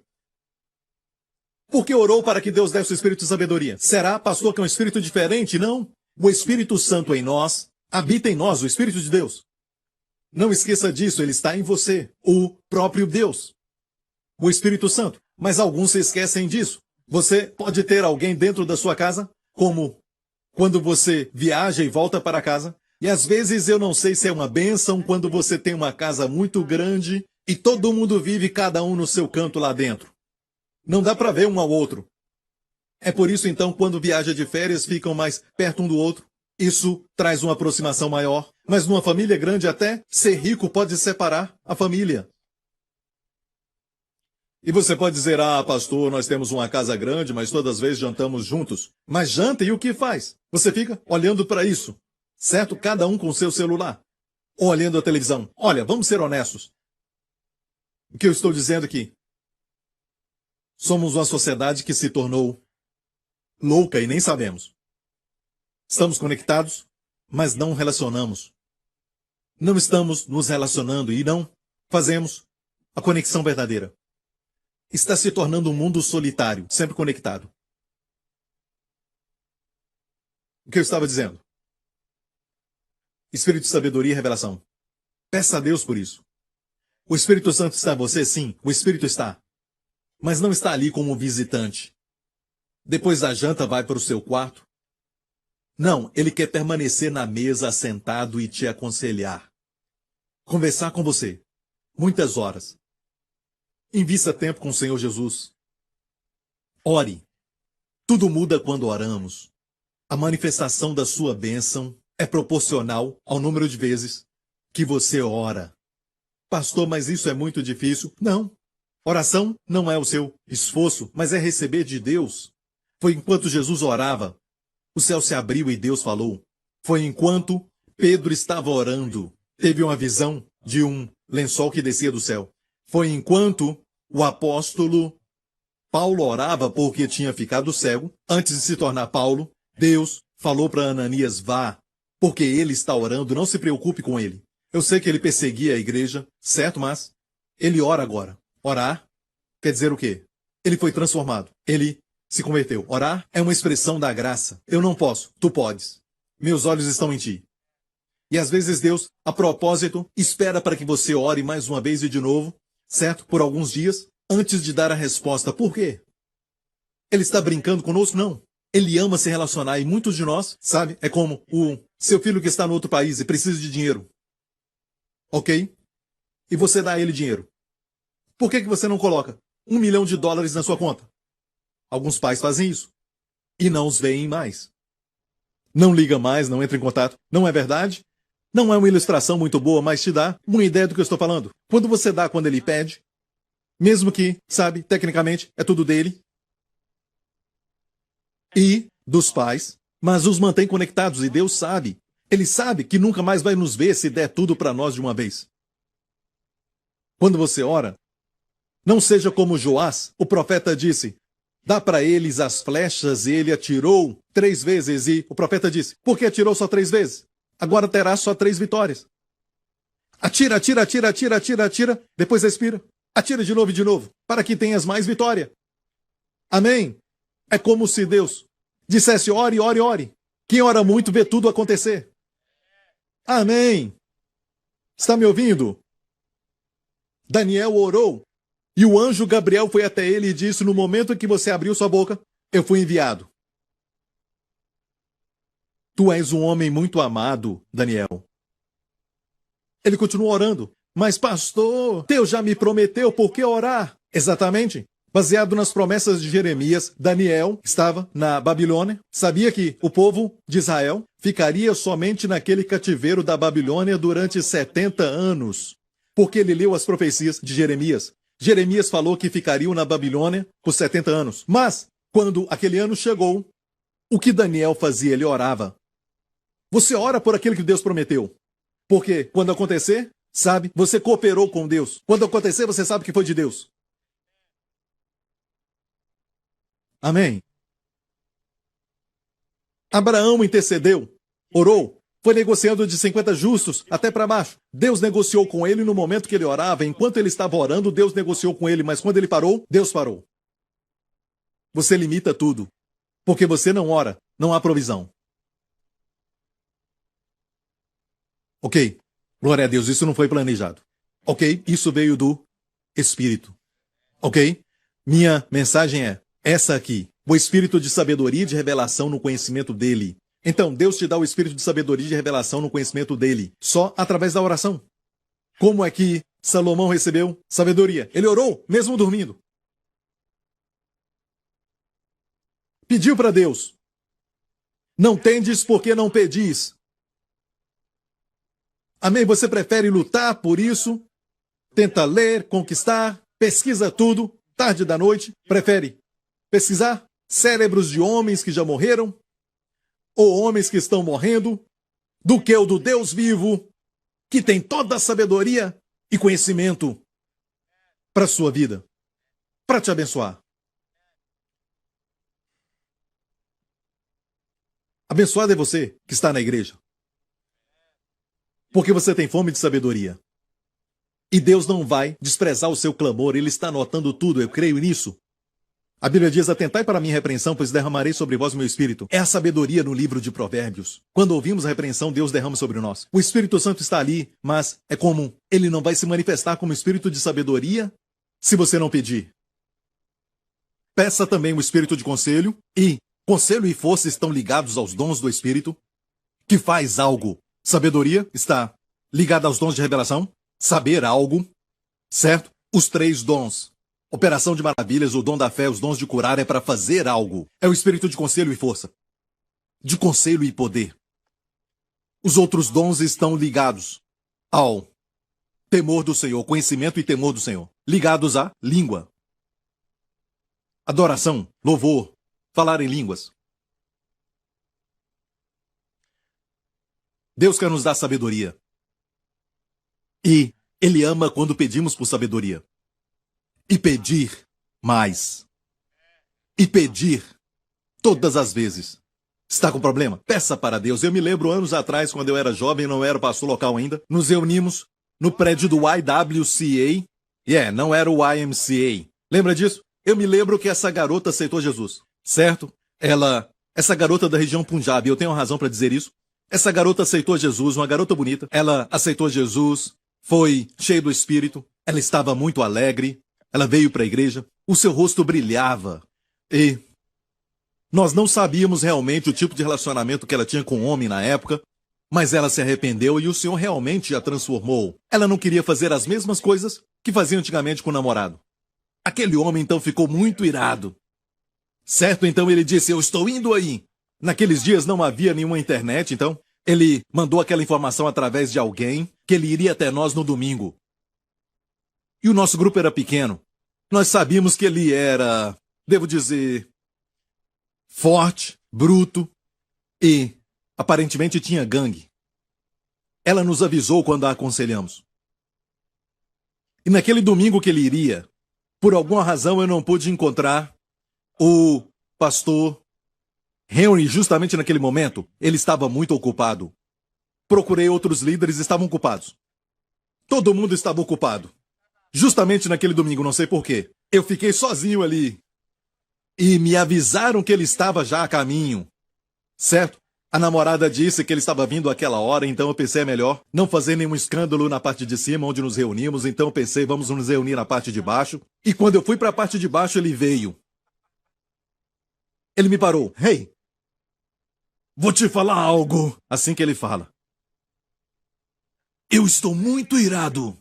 Porque orou para que Deus desse o espírito de sabedoria. Será, pastor, que é um espírito diferente? Não. O Espírito Santo em nós, habita em nós, o Espírito de Deus. Não esqueça disso, ele está em você, o próprio Deus. O Espírito Santo. Mas alguns se esquecem disso. Você pode ter alguém dentro da sua casa, como quando você viaja e volta para casa. E às vezes eu não sei se é uma bênção quando você tem uma casa muito grande e todo mundo vive cada um no seu canto lá dentro. Não dá para ver um ao outro. É por isso então quando viaja de férias ficam mais perto um do outro. Isso traz uma aproximação maior. Mas numa família grande até ser rico pode separar a família. E você pode dizer, pastor, nós temos uma casa grande, mas todas as vezes jantamos juntos. Mas janta e o que faz? Você fica olhando para isso, certo? Cada um com o seu celular. Ou olhando a televisão. Olha, vamos ser honestos. O que eu estou dizendo aqui? Somos uma sociedade que se tornou louca e nem sabemos. Estamos conectados, mas não relacionamos. Não estamos nos relacionando e não fazemos a conexão verdadeira. Está se tornando um mundo solitário, sempre conectado. O que eu estava dizendo? Espírito de sabedoria e revelação. Peça a Deus por isso. O Espírito Santo está em você? Sim, o Espírito está. Mas não está ali como visitante. Depois da janta vai para o seu quarto. Não, ele quer permanecer na mesa assentado e te aconselhar. Conversar com você. Muitas horas. Invista tempo com o Senhor Jesus. Ore. Tudo muda quando oramos. A manifestação da sua bênção é proporcional ao número de vezes que você ora. Pastor, mas isso é muito difícil. Não. Oração não é o seu esforço, mas é receber de Deus. Foi enquanto Jesus orava, o céu se abriu e Deus falou. Foi enquanto Pedro estava orando, teve uma visão de um lençol que descia do céu. Foi enquanto o apóstolo Paulo orava porque tinha ficado cego. Antes de se tornar Paulo, Deus falou para Ananias, vá, porque ele está orando, não se preocupe com ele. Eu sei que ele perseguia a igreja, certo? Mas ele ora agora. Orar quer dizer o quê? Ele foi transformado. Ele se converteu. Orar é uma expressão da graça. Eu não posso, tu podes. Meus olhos estão em ti. E às vezes Deus, a propósito, espera para que você ore mais uma vez e de novo, certo? Por alguns dias, antes de dar a resposta. Por quê? Ele está brincando conosco? Não. Ele ama se relacionar e muitos de nós, sabe? É como o seu filho que está no outro país e precisa de dinheiro. Ok? E você dá a ele dinheiro. Por que você não coloca $1 milhão na sua conta? Alguns pais fazem isso. E não os veem mais. Não liga mais, não entra em contato. Não é verdade? Não é uma ilustração muito boa, mas te dá uma ideia do que eu estou falando. Quando você dá quando ele pede, mesmo que, sabe, tecnicamente, é tudo dele, e dos pais, mas os mantém conectados, e Deus sabe. Ele sabe que nunca mais vai nos ver se der tudo para nós de uma vez. Quando você ora, não seja como Joás, o profeta disse, dá para eles as flechas e ele atirou 3 vezes, e o profeta disse, por que atirou só 3 vezes? Agora terá só 3 vitórias. Atira, atira, atira, atira, atira, atira, depois respira. Atira de novo, para que tenhas mais vitória. Amém? É como se Deus dissesse, ore, ore, ore. Quem ora muito vê tudo acontecer. Amém. Está me ouvindo? Daniel orou, e o anjo Gabriel foi até ele e disse, no momento em que você abriu sua boca, eu fui enviado. Tu és um homem muito amado, Daniel. Ele continuou orando. Mas pastor, Deus já me prometeu, por que orar? Exatamente. Baseado nas promessas de Jeremias, Daniel estava na Babilônia. Sabia que o povo de Israel ficaria somente naquele cativeiro da Babilônia durante 70 anos. Porque ele leu as profecias de Jeremias. Jeremias falou que ficariam na Babilônia por 70 anos. Mas, quando aquele ano chegou, o que Daniel fazia? Ele orava. Você ora por aquilo que Deus prometeu. Porque quando acontecer, sabe, você cooperou com Deus. Quando acontecer, você sabe que foi de Deus. Amém. Abraão intercedeu, orou, foi negociando de 50 justos até para baixo. Deus negociou com ele no momento que ele orava. Enquanto ele estava orando, Deus negociou com ele. Mas quando ele parou, Deus parou. você limita tudo. Porque você não ora, não há provisão. Ok, glória a Deus, isso não foi planejado. Ok, isso veio do Espírito. Ok? Minha mensagem é essa aqui. O espírito de sabedoria e de revelação no conhecimento dele. Então, Deus te dá o espírito de sabedoria e de revelação no conhecimento dele, só através da oração. Como é que Salomão recebeu sabedoria? Ele orou, mesmo dormindo. Pediu para Deus. Não tendes porque não pedis. Amém? Você prefere lutar por isso? Tenta ler, conquistar, pesquisa tudo, tarde da noite. Prefere pesquisar cérebros de homens que já morreram ou homens que estão morrendo do que o do Deus vivo, que tem toda a sabedoria e conhecimento para a sua vida, para te abençoar. Abençoado é você que está na igreja, porque você tem fome de sabedoria. E Deus não vai desprezar o seu clamor, Ele está anotando tudo, eu creio nisso. A Bíblia diz, atentai para a minha repreensão, pois derramarei sobre vós o meu espírito. É a sabedoria no livro de Provérbios. Quando ouvimos a repreensão, Deus derrama sobre nós. O Espírito Santo está ali, mas é comum. Ele não vai se manifestar como espírito de sabedoria se você não pedir. Peça também o espírito de conselho, e conselho e força estão ligados aos dons do Espírito, que faz algo. Sabedoria está ligada aos dons de revelação, saber algo, certo? Os 3 dons. Operação de maravilhas, o dom da fé, os dons de curar é para fazer algo. É o espírito de conselho e força. De conselho e poder. Os outros dons estão ligados ao temor do Senhor, conhecimento e temor do Senhor. Ligados à língua. Adoração, louvor, falar em línguas. Deus quer nos dar sabedoria. E Ele ama quando pedimos por sabedoria. E pedir mais. E pedir todas as vezes. Está com problema? Peça para Deus. Eu me lembro anos atrás, quando eu era jovem, não era pastor local ainda, nos reunimos no prédio do YWCA. Não era o YMCA. Lembra disso? Eu me lembro que essa garota aceitou Jesus, certo? Essa garota da região Punjab, eu tenho razão para dizer isso. Essa garota aceitou Jesus, uma garota bonita. Ela aceitou Jesus, foi cheia do Espírito. Ela estava muito alegre. Ela veio para a igreja, o seu rosto brilhava, e nós não sabíamos realmente o tipo de relacionamento que ela tinha com o homem na época, mas ela se arrependeu e o Senhor realmente a transformou. Ela não queria fazer as mesmas coisas que fazia antigamente com o namorado. Aquele homem então ficou muito irado. Certo? Então ele disse, eu estou indo aí. Naqueles dias não havia nenhuma internet, então ele mandou aquela informação através de alguém que ele iria até nós no domingo. E o nosso grupo era pequeno. Nós sabíamos que ele era, devo dizer, forte, bruto e aparentemente tinha gangue. Ela nos avisou quando a aconselhamos. E naquele domingo que ele iria, por alguma razão eu não pude encontrar o pastor Henry justamente naquele momento. Ele estava muito ocupado. Procurei outros líderes, estavam ocupados. Todo mundo estava ocupado. Justamente naquele domingo, não sei porquê. Eu fiquei sozinho ali. E me avisaram que ele estava já a caminho. Certo? A namorada disse que ele estava vindo àquela hora, então eu pensei, é melhor não fazer nenhum escândalo na parte de cima, onde nos reunimos. Então eu pensei, vamos nos reunir na parte de baixo. E quando eu fui para a parte de baixo, ele veio. Ele me parou. Hey, vou te falar algo. Assim que ele fala. Eu estou muito irado.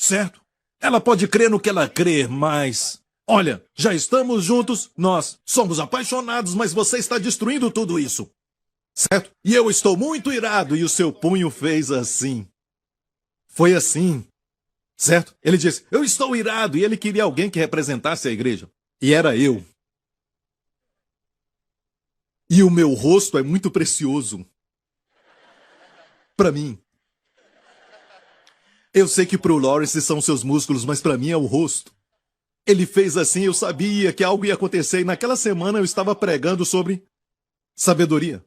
Certo? Ela pode crer no que ela crê, mas... Olha, já estamos juntos, nós somos apaixonados, mas você está destruindo tudo isso. Certo? E eu estou muito irado, e o seu punho fez assim. Foi assim. Certo? Ele disse, eu estou irado, e ele queria alguém que representasse a igreja. E era eu. E o meu rosto é muito precioso. Para mim. Eu sei que pro Lawrence são seus músculos, mas para mim é o rosto. Ele fez assim, eu sabia que algo ia acontecer, e naquela semana eu estava pregando sobre sabedoria.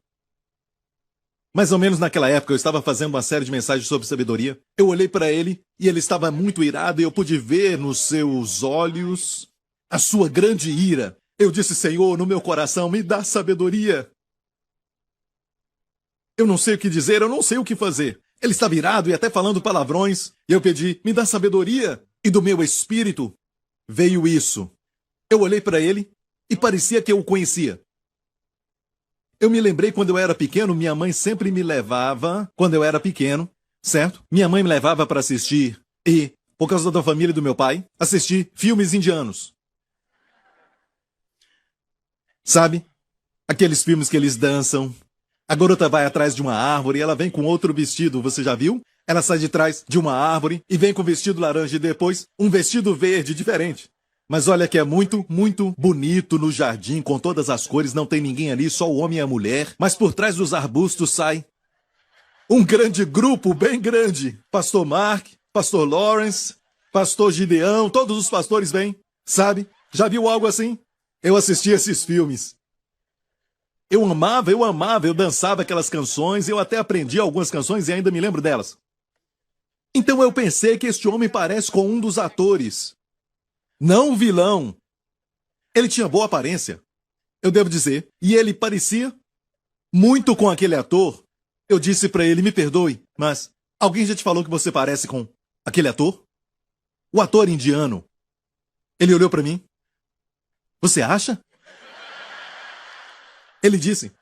Mais ou menos naquela época eu estava fazendo uma série de mensagens sobre sabedoria. Eu olhei para ele e ele estava muito irado e eu pude ver nos seus olhos a sua grande ira. Eu disse, Senhor, no meu coração, me dá sabedoria. Eu não sei o que dizer, eu não sei o que fazer. Ele estava irado e até falando palavrões. E eu pedi, me dá sabedoria. E do meu espírito veio isso. Eu olhei para ele e parecia que eu o conhecia. Eu me lembrei quando eu era pequeno, minha mãe sempre me levava, quando eu era pequeno, certo? Minha mãe me levava para assistir, e, por causa da família do meu pai, assistir filmes indianos. Sabe? Aqueles filmes que eles dançam. A garota vai atrás de uma árvore e ela vem com outro vestido, você já viu? Ela sai de trás de uma árvore e vem com um vestido laranja e depois um vestido verde diferente. Mas olha que é muito, muito bonito no jardim, com todas as cores, não tem ninguém ali, só o homem e a mulher. Mas por trás dos arbustos sai um grande grupo, bem grande. Pastor Mark, Pastor Lawrence, Pastor Gideão, todos os pastores vêm, sabe? Já viu algo assim? Eu assisti esses filmes. Eu amava, eu dançava aquelas canções, eu até aprendi algumas canções e ainda me lembro delas. Então eu pensei que este homem parece com um dos atores. Não o vilão. Ele tinha boa aparência, eu devo dizer, e ele parecia muito com aquele ator. Eu disse pra ele, me perdoe, mas alguém já te falou que você parece com aquele ator? O ator indiano. Ele olhou pra mim. Você acha? Ele disse.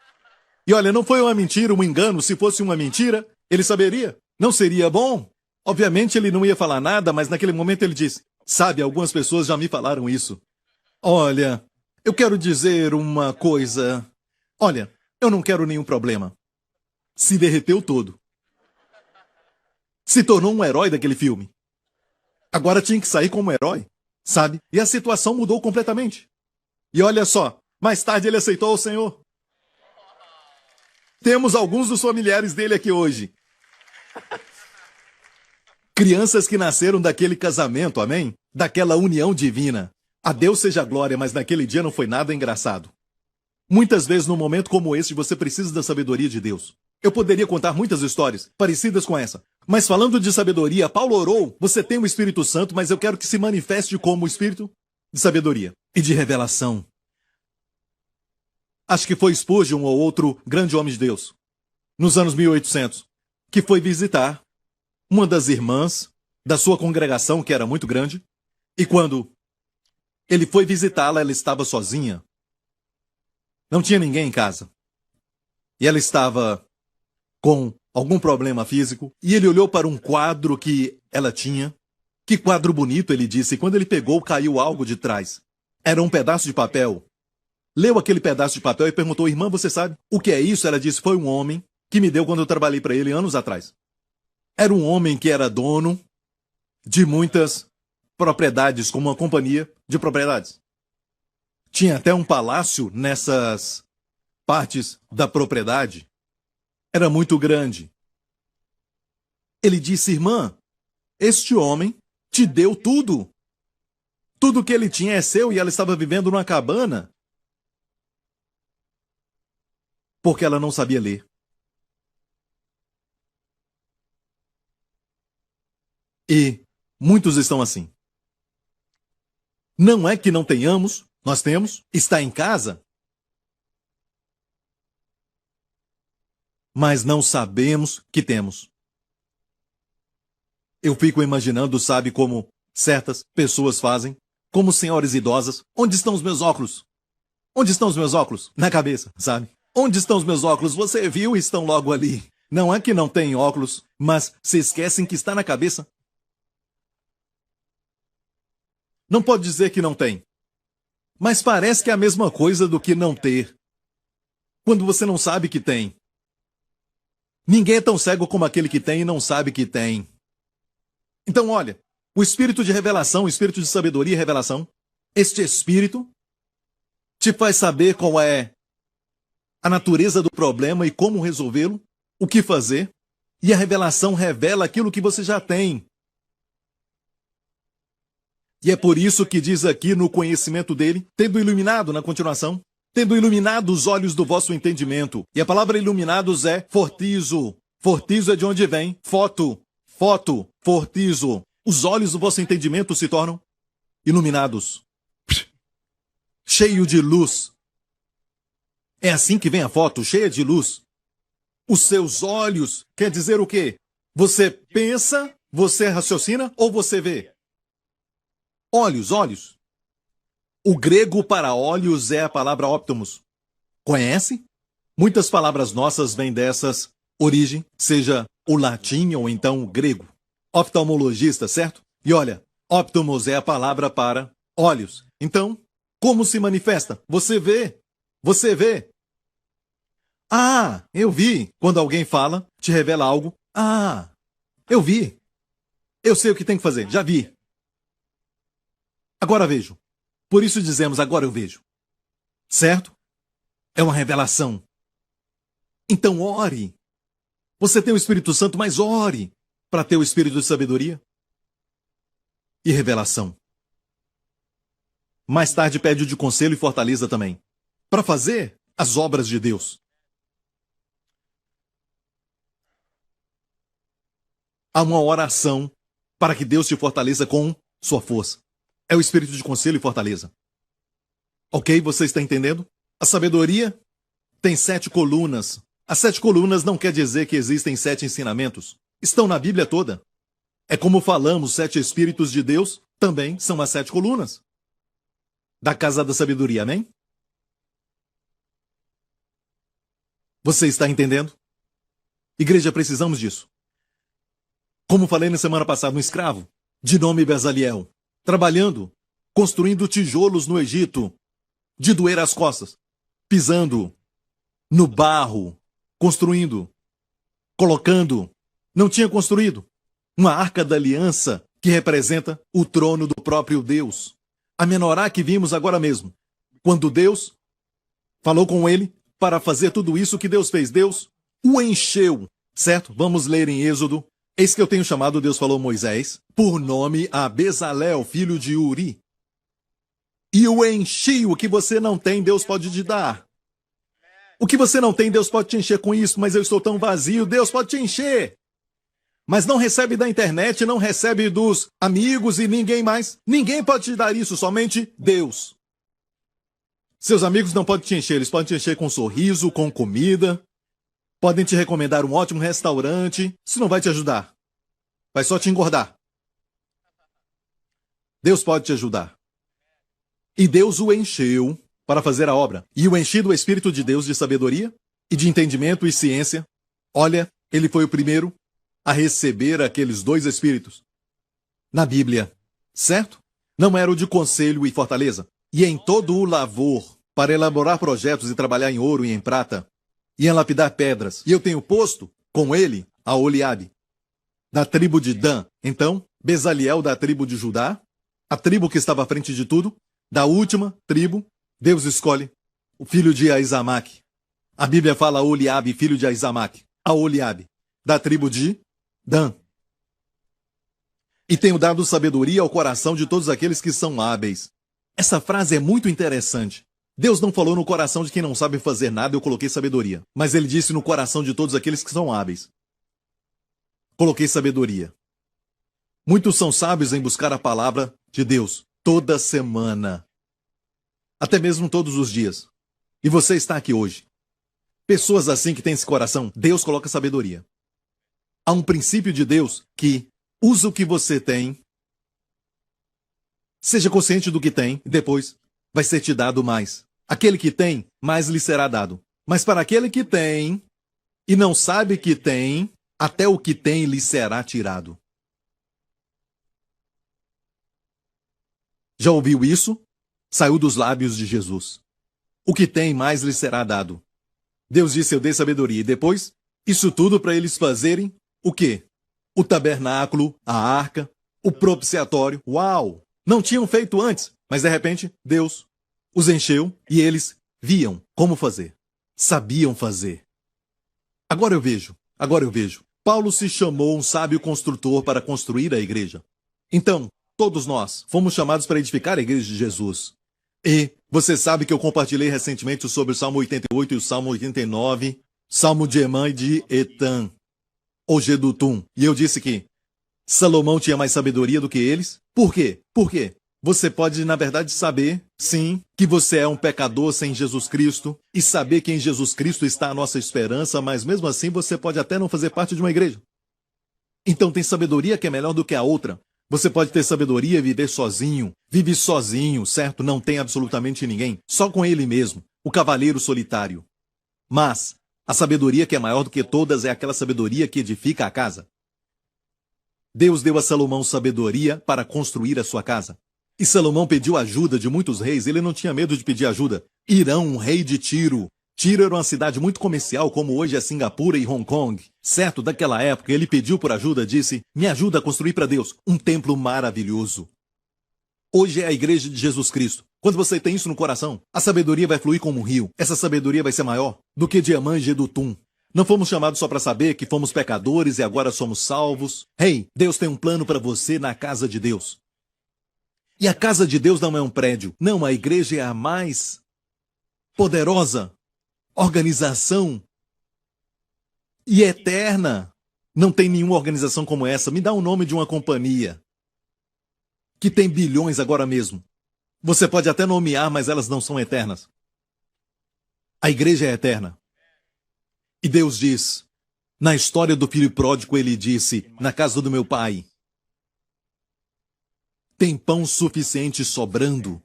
E olha, não foi uma mentira, um engano. Se fosse uma mentira, ele saberia. Não seria bom? Obviamente ele não ia falar nada, mas naquele momento ele disse, sabe, algumas pessoas já me falaram isso. Olha, eu quero dizer uma coisa. Olha, eu não quero nenhum problema. Se derreteu todo. Se tornou um herói daquele filme. Agora tinha que sair como herói, sabe? E a situação mudou completamente. E olha só, mais tarde ele aceitou o Senhor. Temos alguns dos familiares dele aqui hoje. Crianças que nasceram daquele casamento, amém? Daquela união divina. A Deus seja a glória, mas naquele dia não foi nada engraçado. Muitas vezes, num momento como este, você precisa da sabedoria de Deus. Eu poderia contar muitas histórias parecidas com essa. Mas falando de sabedoria, Paulo orou, você tem o Espírito Santo, mas eu quero que se manifeste como o Espírito de sabedoria e de revelação. Acho que foi Spurgeon ou outro grande homem de Deus, nos anos 1800, que foi visitar uma das irmãs da sua congregação, que era muito grande, e quando ele foi visitá-la, ela estava sozinha. Não tinha ninguém em casa. E ela estava com algum problema físico, e ele olhou para um quadro que ela tinha. Que quadro bonito, ele disse, e quando ele pegou, caiu algo de trás. Era um pedaço de papel. Leu aquele pedaço de papel e perguntou, irmã, você sabe o que é isso? Ela disse, foi um homem que me deu quando eu trabalhei para ele anos atrás. Era um homem que era dono de muitas propriedades, como uma companhia de propriedades. Tinha até um palácio nessas partes da propriedade. Era muito grande. Ele disse, irmã, este homem te deu tudo. Tudo que ele tinha é seu e ela estava vivendo numa cabana. Porque ela não sabia ler. E muitos estão assim. Não é que não tenhamos, nós temos, está em casa, mas não sabemos que temos. Eu fico imaginando, sabe, como certas pessoas fazem, como senhoras idosas. Onde estão os meus óculos? Onde estão os meus óculos? Na cabeça, sabe? Onde estão os meus óculos? Você viu, estão logo ali. Não é que não tem óculos, mas se esquecem que está na cabeça. Não pode dizer que não tem. Mas parece que é a mesma coisa do que não ter. Quando você não sabe que tem. Ninguém é tão cego como aquele que tem e não sabe que tem. Então, olha, o espírito de revelação, o espírito de sabedoria e revelação, este espírito te faz saber qual é a natureza do problema e como resolvê-lo, o que fazer, e a revelação revela aquilo que você já tem. E é por isso que diz aqui no conhecimento dele, tendo iluminado, na continuação, tendo iluminado os olhos do vosso entendimento. E a palavra iluminados é fortizo. Fortizo é de onde vem foto, fortizo. Os olhos do vosso entendimento se tornam iluminados. cheio de luz. É assim que vem a foto, cheia de luz. Os seus olhos quer dizer o quê? Você pensa, você raciocina ou você vê? Olhos, olhos. O grego para olhos é a palavra optomos. Conhece? Muitas palavras nossas vêm dessas origem, seja o latim ou então o grego. Oftalmologista, certo? E olha, optomos é a palavra para olhos. Então, como se manifesta? Você vê. Você vê. Ah, eu vi. Quando alguém fala, te revela algo. Ah, eu vi. Eu sei o que tem que fazer. Já vi. Agora vejo. Por isso dizemos, agora eu vejo. Certo? É uma revelação. Então ore. Você tem o Espírito Santo, mas ore para ter o Espírito de sabedoria e revelação. Mais tarde pede o de conselho e fortaleza também, para fazer as obras de Deus. Há uma oração para que Deus te fortaleça com sua força. É o Espírito de conselho e fortaleza. Ok? Você está entendendo? A sabedoria tem 7 colunas. As 7 colunas não quer dizer que existem 7 ensinamentos. Estão na Bíblia toda. É como falamos, 7 Espíritos de Deus também são as 7 colunas da casa da sabedoria, amém? Você está entendendo? Igreja, precisamos disso. Como falei na semana passada, um escravo, de nome Bezaliel, trabalhando, construindo tijolos no Egito, de doer as costas, pisando no barro, construindo, colocando, não tinha construído uma arca da aliança que representa o trono do próprio Deus. A menorá que vimos agora mesmo, quando Deus falou com ele para fazer tudo isso que Deus fez, Deus o encheu, certo? Vamos ler em Êxodo. Eis que eu tenho chamado, Deus falou a Moisés, por nome a Bezalel, filho de Uri. E o enchi, o que você não tem, Deus pode te dar. O que você não tem, Deus pode te encher com isso, mas eu estou tão vazio, Deus pode te encher. Mas não recebe da internet, não recebe dos amigos e ninguém mais. Ninguém pode te dar isso, somente Deus. Seus amigos não podem te encher, eles podem te encher com sorriso, com comida. Podem te recomendar um ótimo restaurante. Isso não vai te ajudar. Vai só te engordar. Deus pode te ajudar. E Deus o encheu para fazer a obra. E o enchi do Espírito de Deus de sabedoria e de entendimento e ciência. Olha, ele foi o primeiro a receber aqueles 2 Espíritos na Bíblia, certo? Não era o de conselho e fortaleza. E em todo o lavor, para elaborar projetos e trabalhar em ouro e em prata, e em lapidar pedras. E eu tenho posto com ele a Oliabe, da tribo de Dan. Então, Bezaliel da tribo de Judá, a tribo que estava à frente de tudo. Da última tribo, Deus escolhe o filho de Aizamaque. A Bíblia fala Oliabe, filho de Aizamaque. A Oliabe, da tribo de Dan. E tenho dado sabedoria ao coração de todos aqueles que são hábeis. Essa frase é muito interessante. Deus não falou no coração de quem não sabe fazer nada, eu coloquei sabedoria. Mas ele disse no coração de todos aqueles que são hábeis. Coloquei sabedoria. Muitos são sábios em buscar a palavra de Deus toda semana. Até mesmo todos os dias. E você está aqui hoje. Pessoas assim que têm esse coração, Deus coloca sabedoria. Há um princípio de Deus que usa o que você tem. Seja consciente do que tem e depois vai ser te dado mais. Aquele que tem, mais lhe será dado. Mas para aquele que tem e não sabe que tem, até o que tem lhe será tirado. Já ouviu isso? Saiu dos lábios de Jesus. O que tem, mais lhe será dado. Deus disse, eu dei sabedoria. E depois, isso tudo para eles fazerem o quê? O tabernáculo, a arca, o propiciatório. Uau! Não tinham feito antes, mas de repente, Deus os encheu e eles viam como fazer. Sabiam fazer. Agora eu vejo. Paulo se chamou um sábio construtor para construir a igreja. Então, todos nós fomos chamados para edificar a igreja de Jesus. E você sabe que eu compartilhei recentemente sobre o Salmo 88 e o Salmo 89, Salmo de Emã e de Etan, ou Gedutum. E eu disse que Salomão tinha mais sabedoria do que eles. Por quê? Você pode, na verdade, saber, sim, que você é um pecador sem Jesus Cristo e saber que em Jesus Cristo está a nossa esperança, mas mesmo assim você pode até não fazer parte de uma igreja. Então tem sabedoria que é melhor do que a outra. Você pode ter sabedoria e viver sozinho. Vive sozinho, certo? Não tem absolutamente ninguém. Só com ele mesmo. O cavaleiro solitário. Mas a sabedoria que é maior do que todas é aquela sabedoria que edifica a casa. Deus deu a Salomão sabedoria para construir a sua casa. E Salomão pediu ajuda de muitos reis. Ele não tinha medo de pedir ajuda. Irão, um rei de Tiro. Tiro era uma cidade muito comercial, como hoje é Singapura e Hong Kong. Certo, daquela época, ele pediu por ajuda, disse, me ajuda a construir para Deus um templo maravilhoso. Hoje é a igreja de Jesus Cristo. Quando você tem isso no coração, a sabedoria vai fluir como um rio. Essa sabedoria vai ser maior do que diamante de Dutum. Não fomos chamados só para saber que fomos pecadores e agora somos salvos. Hey, Deus tem um plano para você na casa de Deus. E a casa de Deus não é um prédio. Não, a igreja é a mais poderosa organização e eterna. Não tem nenhuma organização como essa. Me dá o nome de uma companhia que tem bilhões agora mesmo. Você pode até nomear, mas elas não são eternas. A igreja é eterna. E Deus diz, na história do filho pródigo, ele disse, na casa do meu pai, tem pão suficiente sobrando.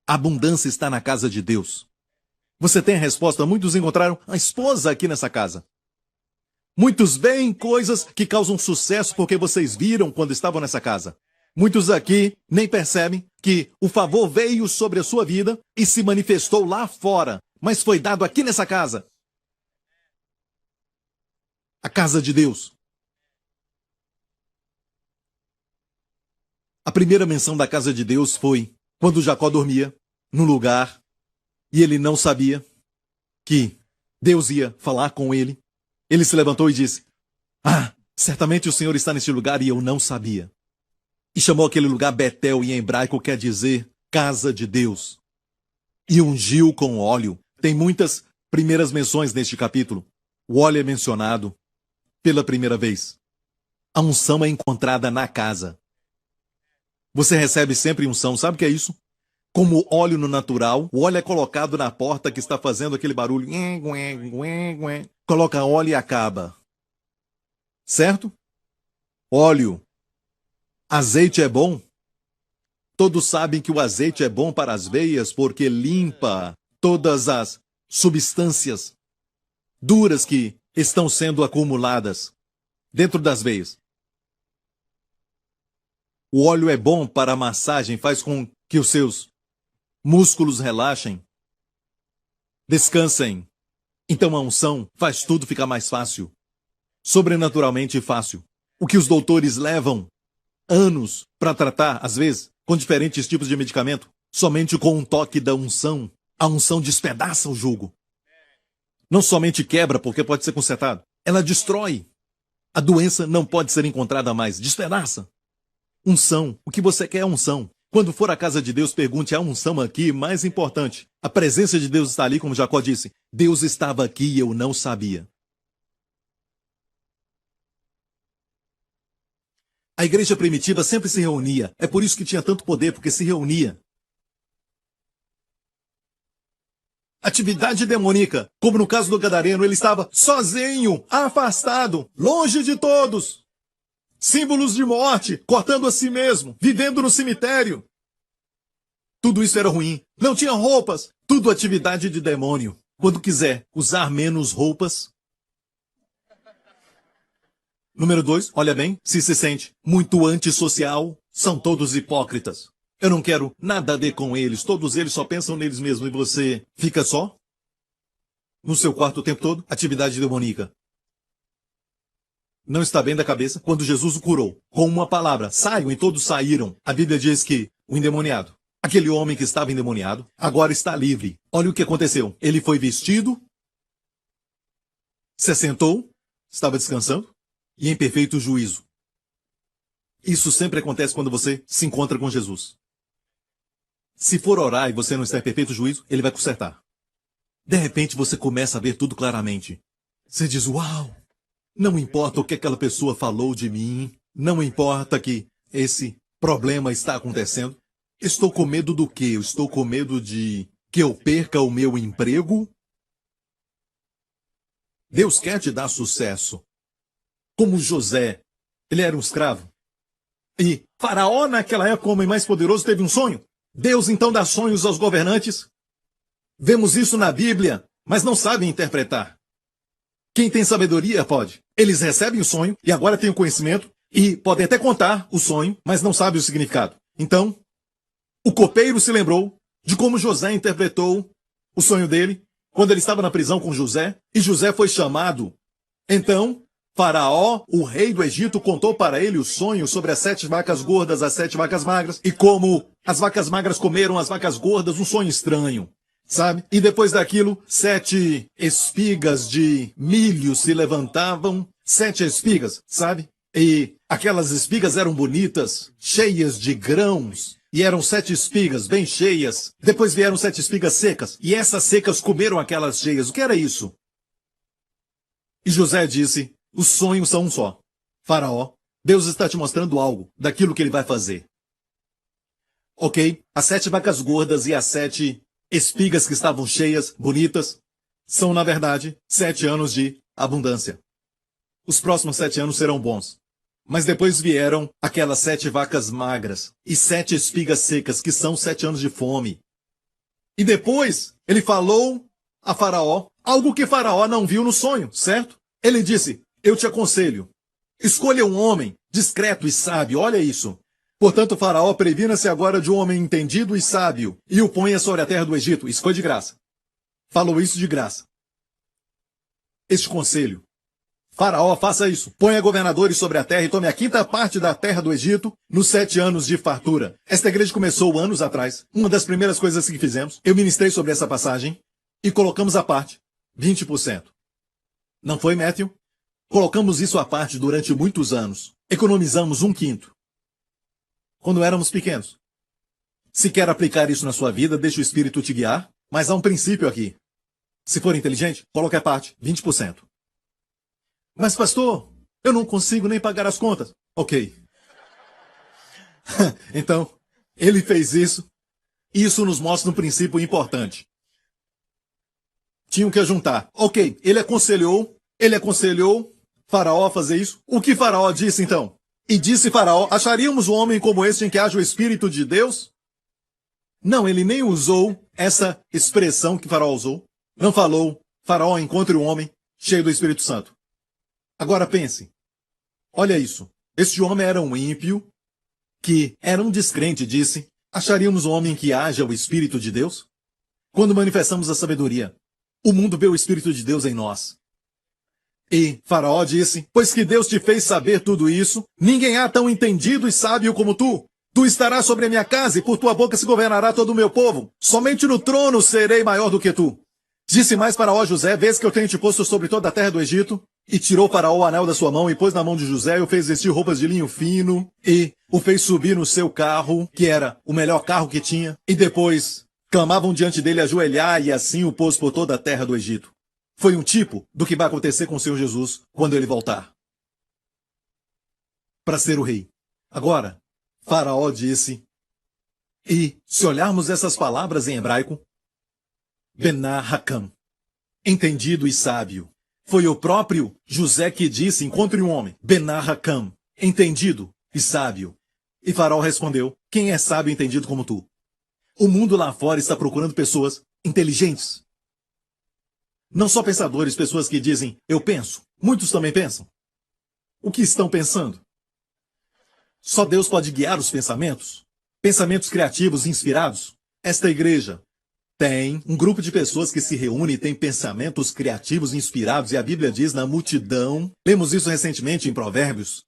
A abundância está na casa de Deus. Você tem a resposta. Muitos encontraram a esposa aqui nessa casa. Muitos veem coisas que causam sucesso porque vocês viram quando estavam nessa casa. Muitos aqui nem percebem que o favor veio sobre a sua vida e se manifestou lá fora, mas foi dado aqui nessa casa. A casa de Deus. A primeira menção da casa de Deus foi quando Jacó dormia num lugar e ele não sabia que Deus ia falar com ele. Ele se levantou e disse, certamente o Senhor está neste lugar e eu não sabia. E chamou aquele lugar Betel, em hebraico quer dizer casa de Deus. E ungiu com óleo. Tem muitas primeiras menções neste capítulo. O óleo é mencionado pela primeira vez. A unção é encontrada na casa. Você recebe sempre unção, sabe o que é isso? Como óleo no natural, o óleo é colocado na porta que está fazendo aquele barulho. Coloca óleo e acaba. Certo? Óleo. Azeite é bom. Todos sabem que o azeite é bom para as veias porque limpa todas as substâncias duras que estão sendo acumuladas dentro das veias. O óleo é bom para a massagem, faz com que os seus músculos relaxem, descansem. Então a unção faz tudo ficar mais fácil, sobrenaturalmente fácil. O que os doutores levam anos para tratar, às vezes, com diferentes tipos de medicamento, somente com um toque da unção, a unção despedaça o jugo. Não somente quebra, porque pode ser consertado, ela destrói. A doença não pode ser encontrada mais, despedaça. Unção, o que você quer é unção. Quando for à casa de Deus, pergunte a unção aqui, mais importante. A presença de Deus está ali, como Jacó disse. Deus estava aqui e eu não sabia. A igreja primitiva sempre se reunia. É por isso que tinha tanto poder, porque se reunia. Atividade demoníaca. Como no caso do Gadareno, ele estava sozinho, afastado, longe de todos. Símbolos de morte, cortando a si mesmo, vivendo no cemitério. Tudo isso era ruim. Não tinha roupas. Tudo atividade de demônio. Quando quiser usar menos roupas. Número 2, olha bem, se sente muito antissocial, são todos hipócritas. Eu não quero nada a ver com eles, todos eles só pensam neles mesmos e você fica só? No seu quarto o tempo todo? Atividade demoníaca. Não está bem da cabeça? Quando Jesus o curou, com uma palavra, saiam, e todos saíram. A Bíblia diz que o endemoniado, aquele homem que estava endemoniado, agora está livre. Olha o que aconteceu. Ele foi vestido, se assentou, estava descansando, e em perfeito juízo. Isso sempre acontece quando você se encontra com Jesus. Se for orar e você não está em perfeito juízo, ele vai consertar. De repente você começa a ver tudo claramente. Você diz, uau! Não importa o que aquela pessoa falou de mim, não importa que esse problema está acontecendo. Estou com medo do quê? Eu estou com medo de que eu perca o meu emprego? Deus quer te dar sucesso. Como José, ele era um escravo. E Faraó, naquela época, o homem mais poderoso, teve um sonho. Deus então dá sonhos aos governantes. Vemos isso na Bíblia, mas não sabem interpretar. Quem tem sabedoria pode. Eles recebem o sonho e agora têm o conhecimento e podem até contar o sonho, mas não sabem o significado. Então, o copeiro se lembrou de como José interpretou o sonho dele quando ele estava na prisão com José, e José foi chamado. Então, Faraó, o rei do Egito, contou para ele o sonho sobre as 7 vacas gordas, as 7 vacas magras, e como as vacas magras comeram as vacas gordas, um sonho estranho, sabe? E depois daquilo, 7 espigas de milho se levantavam, 7 espigas, sabe? E aquelas espigas eram bonitas, cheias de grãos, e eram 7 espigas bem cheias. Depois vieram 7 espigas secas, e essas secas comeram aquelas cheias. O que era isso? E José disse: os sonhos são um só. Faraó, Deus está te mostrando algo daquilo que ele vai fazer. Ok, as 7 vacas gordas e as 7 espigas que estavam cheias, bonitas, são, na verdade, 7 anos de abundância. Os próximos 7 anos serão bons. Mas depois vieram aquelas 7 vacas magras e 7 espigas secas, que são 7 anos de fome. E depois ele falou a Faraó algo que Faraó não viu no sonho, certo? Ele disse: eu te aconselho, escolha um homem discreto e sábio, olha isso. Portanto, Faraó, previna-se agora de um homem entendido e sábio, e o ponha sobre a terra do Egito. Isso foi de graça. Falou isso de graça. Este conselho: Faraó, faça isso. Ponha governadores sobre a terra e tome a 5ª parte da terra do Egito nos 7 anos de fartura. Esta igreja começou anos atrás. Uma das primeiras coisas que fizemos, eu ministrei sobre essa passagem e colocamos à parte 20%. Não foi, Matthew? Colocamos isso à parte durante muitos anos. Economizamos 1/5. Quando éramos pequenos. Se quer aplicar isso na sua vida, deixe o Espírito te guiar, mas há um princípio aqui. Se for inteligente, coloque à parte 20%. Mas, pastor, eu não consigo nem pagar as contas. Ok. Então, ele fez isso. Isso nos mostra um princípio importante. Tinham que juntar. Ok, ele aconselhou Faraó a fazer isso. O que Faraó disse então? E disse Faraó: acharíamos um homem como este em que haja o Espírito de Deus? Não, ele nem usou essa expressão que Faraó usou. Não falou: Faraó, encontre um homem cheio do Espírito Santo. Agora pense. Olha isso. Este homem era um ímpio que era um descrente, disse: acharíamos um homem em que haja o Espírito de Deus? Quando manifestamos a sabedoria, o mundo vê o Espírito de Deus em nós. E Faraó disse: pois que Deus te fez saber tudo isso, ninguém há tão entendido e sábio como tu. Tu estarás sobre a minha casa e por tua boca se governará todo o meu povo. Somente no trono serei maior do que tu. Disse mais Faraó a José: vês que eu tenho te posto sobre toda a terra do Egito? E tirou Faraó o anel da sua mão e pôs na mão de José e o fez vestir roupas de linho fino e o fez subir no seu carro, que era o melhor carro que tinha. E depois clamavam diante dele ajoelhar e assim o pôs por toda a terra do Egito. Foi um tipo do que vai acontecer com o Senhor Jesus quando ele voltar para ser o rei. Agora, Faraó disse, e se olharmos essas palavras em hebraico, Bená Hakam, entendido e sábio. Foi o próprio José que disse: encontre um homem, Bená Hakam, entendido e sábio. E Faraó respondeu: quem é sábio e entendido como tu? O mundo lá fora está procurando pessoas inteligentes. Não só pensadores, pessoas que dizem: eu penso. Muitos também pensam. O que estão pensando? Só Deus pode guiar os pensamentos? Pensamentos criativos, inspirados? Esta igreja tem um grupo de pessoas que se reúne e tem pensamentos criativos, inspirados, e a Bíblia diz na multidão, lemos isso recentemente em Provérbios,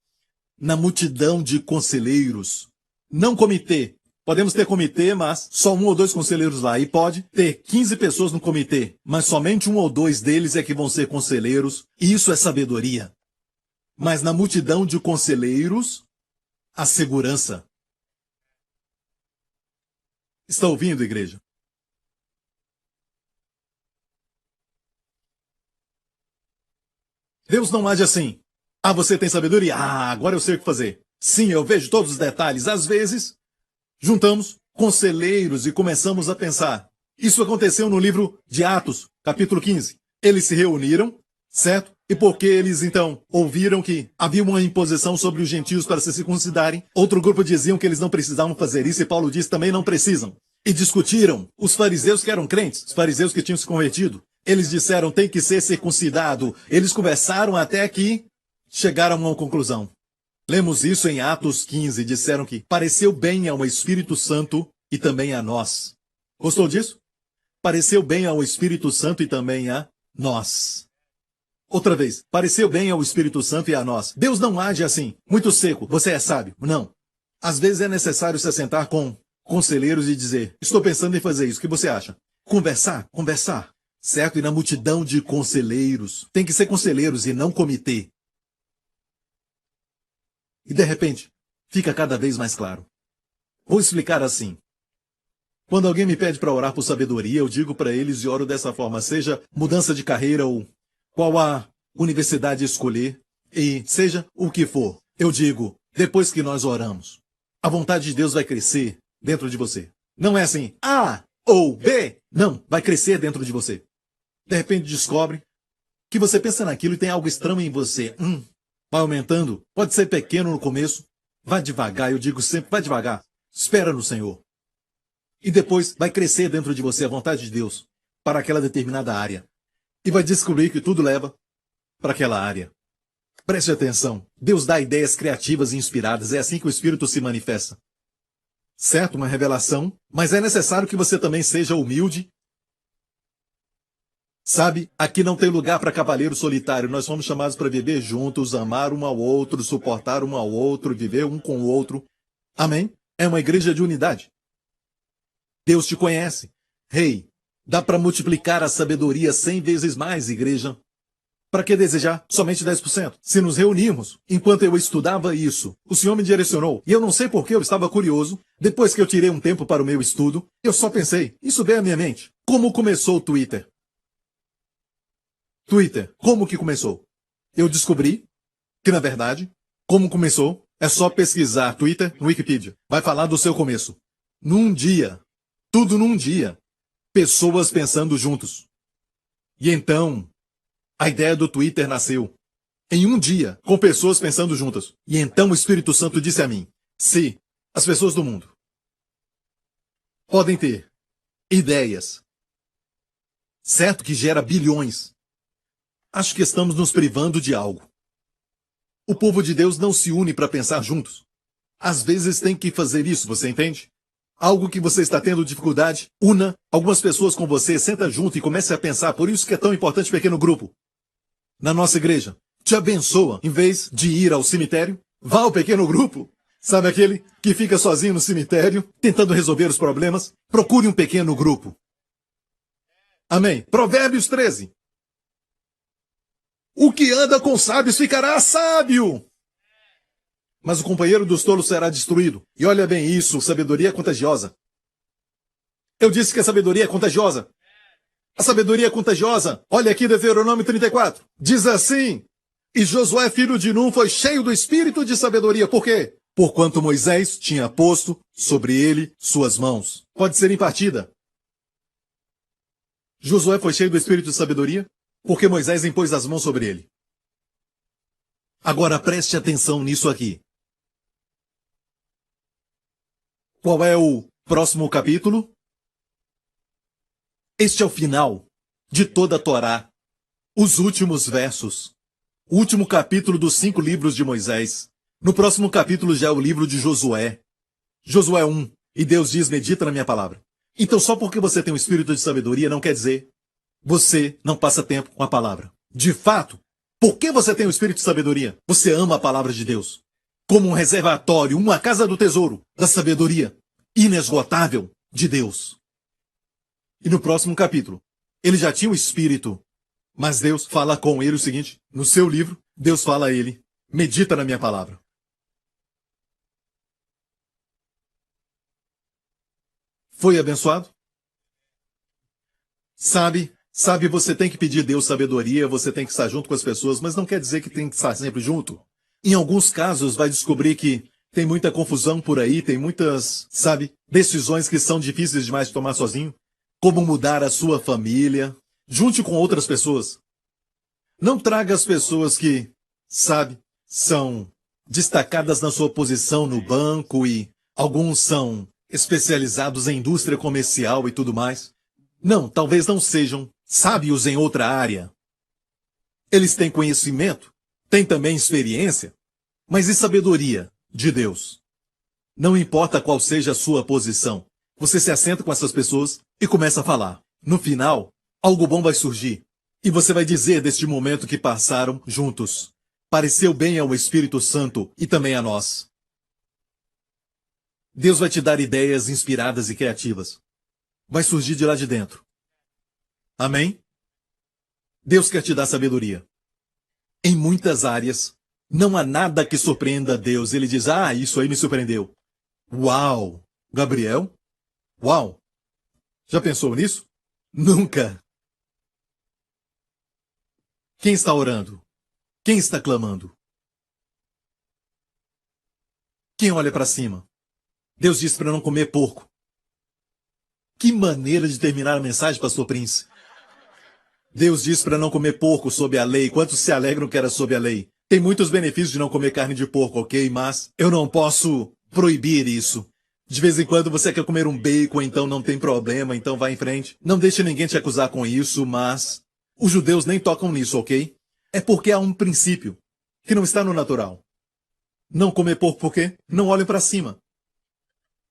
na multidão de conselheiros. Não comitê. Podemos ter comitê, mas só 1 ou 2 conselheiros lá. E pode ter 15 pessoas no comitê, mas somente 1 ou 2 deles é que vão ser conselheiros. E isso é sabedoria. Mas na multidão de conselheiros, a segurança. Está ouvindo, igreja? Deus não age assim. Ah, você tem sabedoria? Ah, agora eu sei o que fazer. Sim, eu vejo todos os detalhes. Às vezes, juntamos conselheiros e começamos a pensar. Isso aconteceu no livro de Atos, capítulo 15. Eles se reuniram, certo? E porque eles, então, ouviram que havia uma imposição sobre os gentios para se circuncidarem, outro grupo diziam que eles não precisavam fazer isso e Paulo disse também não precisam. E discutiram. Os fariseus que eram crentes, os fariseus que tinham se convertido, eles disseram tem que ser circuncidado. Eles conversaram até que chegaram a uma conclusão. Lemos isso em Atos 15, disseram que pareceu bem ao Espírito Santo e também a nós. Gostou disso? Pareceu bem ao Espírito Santo e também a nós. Outra vez, pareceu bem ao Espírito Santo e a nós. Deus não age assim, muito seco, você é sábio. Não. Às vezes é necessário se sentar com conselheiros e dizer, estou pensando em fazer isso, o que você acha? Conversar. Certo? E na multidão de conselheiros. Tem que ser conselheiros e não comitê. E de repente, fica cada vez mais claro. Vou explicar assim. Quando alguém me pede para orar por sabedoria, eu digo para eles e oro dessa forma, seja mudança de carreira ou qual a universidade escolher, e seja o que for. Eu digo, depois que nós oramos, a vontade de Deus vai crescer dentro de você. Não é assim, A ou B. Não, vai crescer dentro de você. De repente descobre que você pensa naquilo e tem algo estranho em você. Vai aumentando, pode ser pequeno no começo, vai devagar, eu digo sempre, vai devagar, espera no Senhor. E depois vai crescer dentro de você a vontade de Deus para aquela determinada área. E vai descobrir que tudo leva para aquela área. Preste atenção, Deus dá ideias criativas e inspiradas, é assim que o Espírito se manifesta. Certo, uma revelação, mas é necessário que você também seja humilde. Sabe, aqui não tem lugar para cavaleiro solitário. Nós fomos chamados para viver juntos, amar um ao outro, suportar um ao outro, viver um com o outro. Amém? É uma igreja de unidade. Deus te conhece. Rei, dá para multiplicar a sabedoria 100 vezes mais, igreja. Para que desejar somente 10%? Se nos reunirmos, enquanto eu estudava isso, o Senhor me direcionou, e eu não sei por que eu estava curioso, depois que eu tirei um tempo para o meu estudo, eu só pensei, isso veio à minha mente. Como começou o Twitter? Como que começou? Eu descobri que, na verdade, como começou, é só pesquisar Twitter no Wikipedia. Vai falar do seu começo. Num dia. Tudo num dia. Pessoas pensando juntos. E então, a ideia do Twitter nasceu. Em um dia, com pessoas pensando juntas. E então o Espírito Santo disse a mim, se as pessoas do mundo podem ter ideias, certo que gera bilhões, acho que estamos nos privando de algo. O povo de Deus não se une para pensar juntos. Às vezes tem que fazer isso, você entende? Algo que você está tendo dificuldade, una algumas pessoas com você, senta junto e comece a pensar. Por isso que é tão importante o pequeno grupo. Na nossa igreja, te abençoa. Em vez de ir ao cemitério, vá ao pequeno grupo. Sabe aquele que fica sozinho no cemitério, tentando resolver os problemas? Procure um pequeno grupo. Amém. Provérbios 13. O que anda com sábios ficará sábio. Mas o companheiro dos tolos será destruído. E olha bem isso, sabedoria é contagiosa. Eu disse que a sabedoria é contagiosa. A sabedoria é contagiosa. Olha aqui Deuteronômio 34. Diz assim, e Josué filho de Num foi cheio do espírito de sabedoria. Por quê? Porquanto Moisés tinha posto sobre ele suas mãos. Pode ser impartida. Josué foi cheio do espírito de sabedoria porque Moisés impôs as mãos sobre ele. Agora preste atenção nisso aqui. Qual é o próximo capítulo? Este é o final de toda a Torá. Os últimos versos. O último capítulo dos 5 livros de Moisés. No próximo capítulo já é o livro de Josué. Josué 1. E Deus diz, medita na minha palavra. Então só porque você tem um espírito de sabedoria não quer dizer você não passa tempo com a palavra. De fato, por que você tem o espírito de sabedoria? Você ama a palavra de Deus. Como um reservatório, uma casa do tesouro da sabedoria inesgotável de Deus. E no próximo capítulo, ele já tinha o espírito, mas Deus fala com ele o seguinte, no seu livro, Deus fala a ele, medita na minha palavra. Foi abençoado? Sabe, você tem que pedir a Deus sabedoria, você tem que estar junto com as pessoas, mas não quer dizer que tem que estar sempre junto. Em alguns casos, vai descobrir que Tem muita confusão por aí, tem muitas, sabe, decisões que são difíceis demais de tomar sozinho. Como mudar a sua família. Junte com outras pessoas. Não traga as pessoas que, sabe, são destacadas na sua posição no banco e alguns são especializados em indústria comercial e tudo mais. Não, talvez não sejam sábios em outra área. Eles têm conhecimento, têm também experiência, mas e sabedoria de Deus? Não importa qual seja a sua posição, você se assenta com essas pessoas e começa a falar. No final, algo bom vai surgir. E você vai dizer deste momento que passaram juntos. Pareceu bem ao Espírito Santo e também a nós. Deus vai te dar ideias inspiradas e criativas. Vai surgir de lá de dentro. Amém? Deus quer te dar sabedoria. Em muitas áreas, não há nada que surpreenda a Deus. Ele diz, isso aí me surpreendeu. Uau! Gabriel? Uau! Já pensou nisso? Nunca! Quem está orando? Quem está clamando? Quem olha para cima? Deus disse para não comer porco. Que maneira de terminar a mensagem, pastor Prince. Deus disse para não comer porco sob a lei. Quantos se alegram que era sob a lei? Tem muitos benefícios de não comer carne de porco, ok? Mas eu não posso proibir isso. De vez em quando você quer comer um bacon, então não tem problema, então vá em frente. Não deixe ninguém te acusar com isso, mas os judeus nem tocam nisso, ok? É porque há um princípio que não está no natural. Não comer porco por quê? Não olham para cima.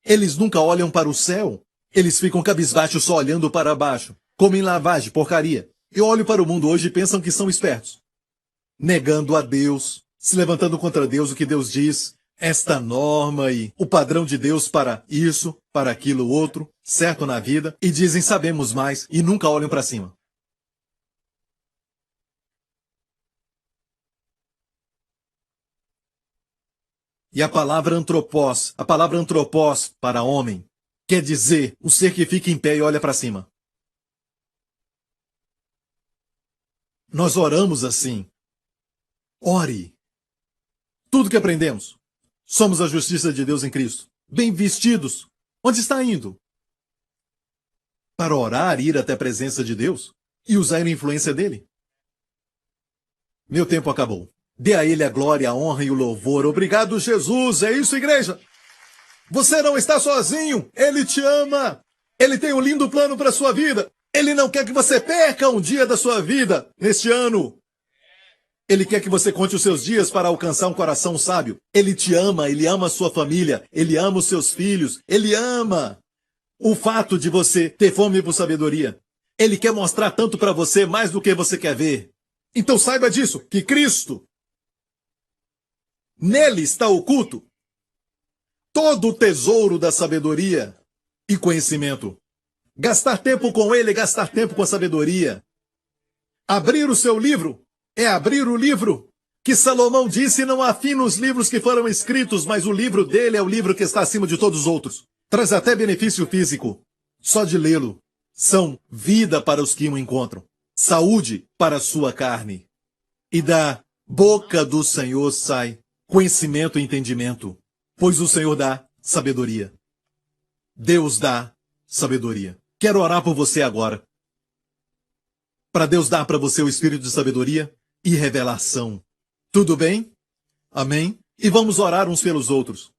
Eles nunca olham para o céu. Eles ficam cabisbaixos só olhando para baixo. Comem lavagem, porcaria. Eu olho para o mundo hoje e pensam que são espertos. Negando a Deus, se levantando contra Deus, o que Deus diz, esta norma e o padrão de Deus para isso, para aquilo outro, certo na vida, e dizem sabemos mais e nunca olham para cima. E a palavra antropós para homem, quer dizer o ser que fica em pé e olha para cima. Nós oramos assim. Ore. Tudo que aprendemos. Somos a justiça de Deus em Cristo. Bem vestidos. Onde está indo? Para orar e ir até a presença de Deus e usar a influência dele. Meu tempo acabou. Dê a ele a glória, a honra e o louvor. Obrigado, Jesus. É isso, igreja. Você não está sozinho. Ele te ama. Ele tem um lindo plano para a sua vida. Ele não quer que você perca um dia da sua vida neste ano. Ele quer que você conte os seus dias para alcançar um coração sábio. Ele te ama, ele ama a sua família, ele ama os seus filhos, ele ama o fato de você ter fome por sabedoria. Ele quer mostrar tanto para você mais do que você quer ver. Então saiba disso, que Cristo, nele está oculto todo o tesouro da sabedoria e conhecimento. Gastar tempo com ele é gastar tempo com a sabedoria. Abrir o seu livro é abrir o livro que Salomão disse não há fim nos livros que foram escritos, mas o livro dele é o livro que está acima de todos os outros. Traz até benefício físico. Só de lê-lo. São vida para os que o encontram. Saúde para a sua carne. E da boca do Senhor sai conhecimento e entendimento, pois o Senhor dá sabedoria. Deus dá sabedoria. Quero orar por você agora. Para Deus dar para você o espírito de sabedoria e revelação. Tudo bem? Amém? E vamos orar uns pelos outros.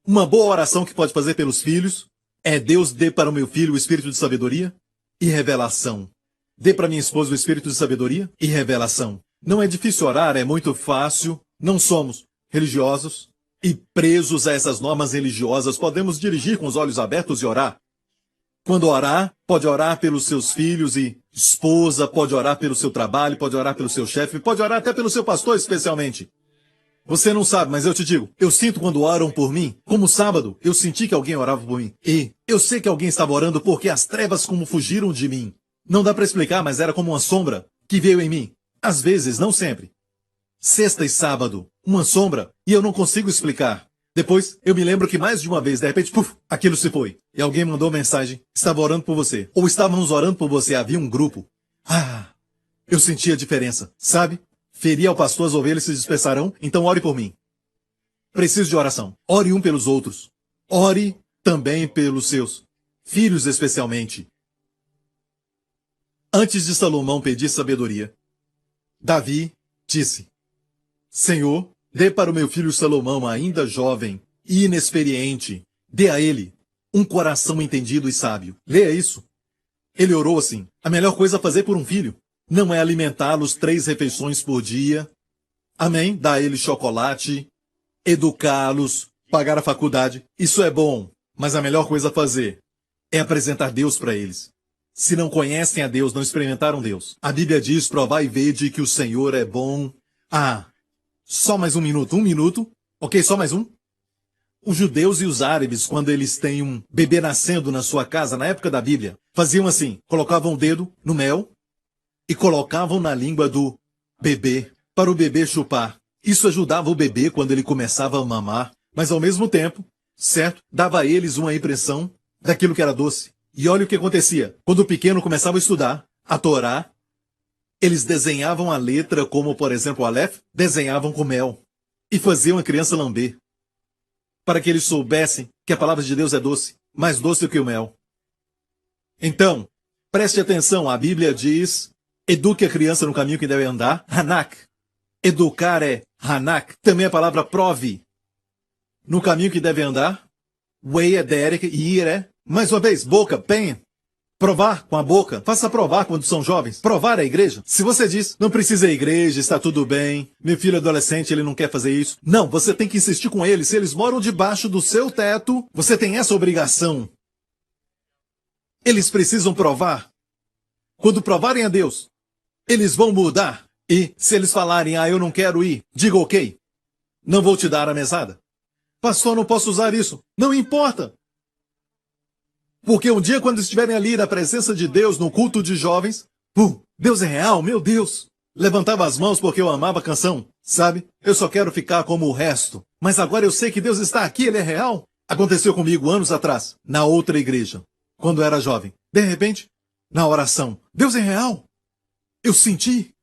Uma boa oração que pode fazer pelos filhos é: Deus dê para o meu filho o espírito de sabedoria e revelação. Dê para minha esposa o espírito de sabedoria e revelação. Não é difícil orar, é muito fácil. Não somos religiosos e presos a essas normas religiosas. Podemos dirigir com os olhos abertos e orar. Quando orar, pode orar pelos seus filhos e esposa, pode orar pelo seu trabalho, pode orar pelo seu chefe, pode orar até pelo seu pastor especialmente. Você não sabe, mas eu te digo, eu sinto quando oram por mim, como sábado, eu senti que alguém orava por mim. E eu sei que alguém estava orando porque as trevas como fugiram de mim. Não dá para explicar, mas era como uma sombra que veio em mim. Às vezes, não sempre. Sexta e sábado, uma sombra, e eu não consigo explicar. Depois, eu me lembro que mais de uma vez, de repente, puf, aquilo se foi. E alguém mandou mensagem, estava orando por você. Ou estávamos orando por você, havia um grupo. Eu senti a diferença, sabe? Feri ao pastor, as ovelhas se dispersarão, então ore por mim. Preciso de oração. Ore um pelos outros. Ore também pelos seus filhos, especialmente. Antes de Salomão pedir sabedoria, Davi disse: Senhor, dê para o meu filho Salomão, ainda jovem e inexperiente, dê a ele um coração entendido e sábio. Leia isso. Ele orou assim: a melhor coisa a fazer por um filho não é alimentá-los 3 refeições por dia. Amém? Dar a eles chocolate, educá-los, pagar a faculdade. Isso é bom, mas a melhor coisa a fazer é apresentar Deus para eles. Se não conhecem a Deus, não experimentaram Deus. A Bíblia diz: provai e vede que o Senhor é bom. Só mais um minuto. Ok, só mais um. Os judeus e os árabes, quando eles têm um bebê nascendo na sua casa, na época da Bíblia, faziam assim: colocavam o dedo no mel e colocavam na língua do bebê, para o bebê chupar. Isso ajudava o bebê quando ele começava a mamar, mas ao mesmo tempo, certo, dava a eles uma impressão daquilo que era doce. E olha o que acontecia. Quando o pequeno começava a estudar a Torá, eles desenhavam a letra, como por exemplo o Aleph, desenhavam com mel e faziam a criança lamber, para que eles soubessem que a palavra de Deus é doce, mais doce do que o mel. Então, preste atenção, a Bíblia diz: eduque a criança no caminho que deve andar. Hanak. Educar é Hanak. Também a palavra prove. No caminho que deve andar. Way é Derek e ir é, mais uma vez, boca, pen. Provar com a boca. Faça provar quando são jovens. Provar a igreja. Se você diz: não precisa ir à igreja, está tudo bem, meu filho é adolescente, ele não quer fazer isso. Não, você tem que insistir com eles. Se eles moram debaixo do seu teto, você tem essa obrigação. Eles precisam provar. Quando provarem a Deus, eles vão mudar. E se eles falarem: eu não quero ir, diga ok. Não vou te dar a mesada. Pastor, não posso usar isso. Não importa. Porque um dia, quando estiverem ali na presença de Deus, no culto de jovens, Deus é real, meu Deus. Levantava as mãos porque eu amava a canção, sabe? Eu só quero ficar como o resto. Mas agora eu sei que Deus está aqui, Ele é real. Aconteceu comigo anos atrás, na outra igreja, quando eu era jovem. De repente, na oração, Deus é real. Eu senti.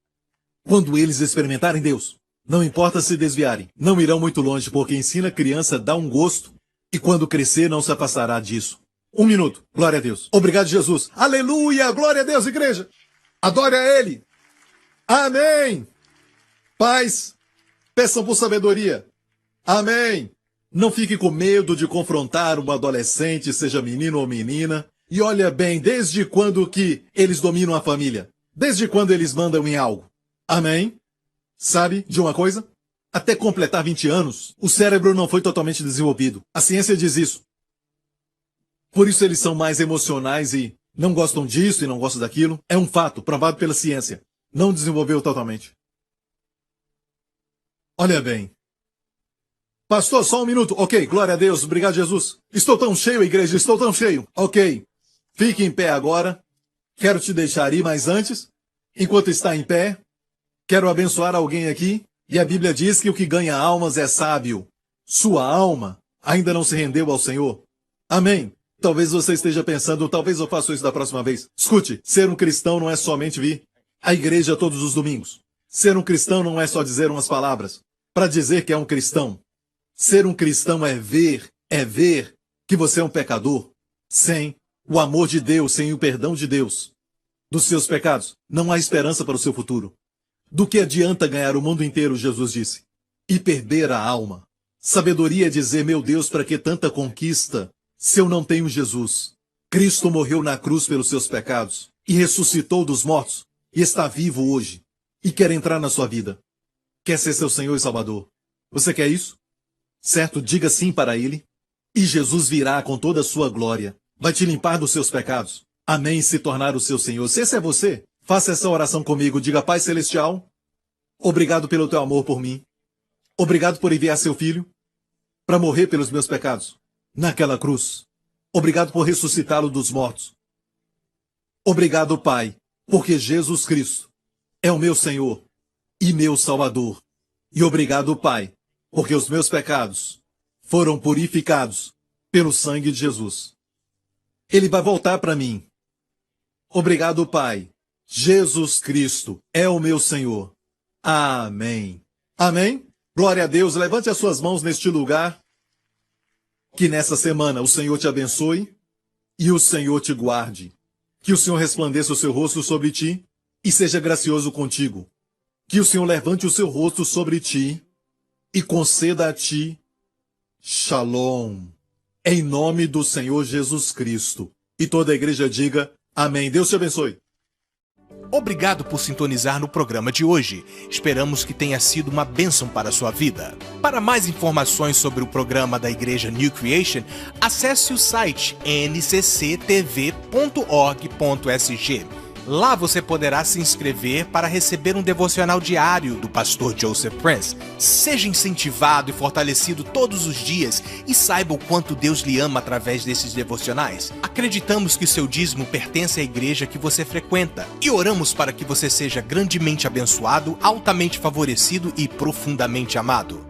Quando eles experimentarem Deus, não importa se desviarem, não irão muito longe, porque ensina a criança a dar um gosto, e quando crescer não se afastará disso. 1 minuto. Glória a Deus. Obrigado, Jesus. Aleluia. Glória a Deus, igreja. Adore a Ele. Amém. Pais, peçam por sabedoria. Amém. Não fique com medo de confrontar um adolescente, seja menino ou menina. E olha bem, desde quando que eles dominam a família? Desde quando eles mandam em algo? Amém. Sabe de uma coisa? Até completar 20 anos, o cérebro não foi totalmente desenvolvido. A ciência diz isso. Por isso eles são mais emocionais e não gostam disso e não gostam daquilo. É um fato, provado pela ciência. Não desenvolveu totalmente. Olha bem. Pastor, só 1 minuto. Ok, glória a Deus, obrigado, Jesus. Estou tão cheio, igreja, estou tão cheio. Ok, fique em pé agora. Quero te deixar ir, mas antes, enquanto está em pé, quero abençoar alguém aqui. E a Bíblia diz que o que ganha almas é sábio. Sua alma ainda não se rendeu ao Senhor. Amém. Talvez você esteja pensando: talvez eu faça isso da próxima vez. Escute, ser um cristão não é somente vir à igreja todos os domingos. Ser um cristão não é só dizer umas palavras para dizer que é um cristão. Ser um cristão é ver que você é um pecador. Sem o amor de Deus, sem o perdão de Deus dos seus pecados, não há esperança para o seu futuro. Do que adianta ganhar o mundo inteiro, Jesus disse, e perder a alma? Sabedoria é dizer: meu Deus, para que tanta conquista se eu não tenho Jesus? Cristo morreu na cruz pelos seus pecados e ressuscitou dos mortos e está vivo hoje e quer entrar na sua vida. Quer ser seu Senhor e Salvador? Você quer isso? Certo? Diga sim para Ele e Jesus virá com toda a sua glória. Vai te limpar dos seus pecados. Amém, se tornar o seu Senhor. Se esse é você, faça essa oração comigo. Diga: Pai Celestial, obrigado pelo teu amor por mim. Obrigado por enviar seu Filho para morrer pelos meus pecados naquela cruz. Obrigado por ressuscitá-lo dos mortos. Obrigado, Pai, porque Jesus Cristo é o meu Senhor e meu Salvador. E obrigado, Pai, porque os meus pecados foram purificados pelo sangue de Jesus. Ele vai voltar para mim. Obrigado, Pai. Jesus Cristo é o meu Senhor. Amém. Amém? Glória a Deus. Levante as suas mãos neste lugar. Que nessa semana o Senhor te abençoe e o Senhor te guarde. Que o Senhor resplandeça o seu rosto sobre ti e seja gracioso contigo. Que o Senhor levante o seu rosto sobre ti e conceda a ti Shalom. Em nome do Senhor Jesus Cristo. E toda a igreja diga amém. Deus te abençoe. Obrigado por sintonizar no programa de hoje. Esperamos que tenha sido uma bênção para a sua vida. Para mais informações sobre o programa da Igreja New Creation, acesse o site ncctv.org.sg. Lá você poderá se inscrever para receber um devocional diário do pastor Joseph Prince. Seja incentivado e fortalecido todos os dias e saiba o quanto Deus lhe ama através desses devocionais. Acreditamos que seu dízimo pertence à igreja que você frequenta e oramos para que você seja grandemente abençoado, altamente favorecido e profundamente amado.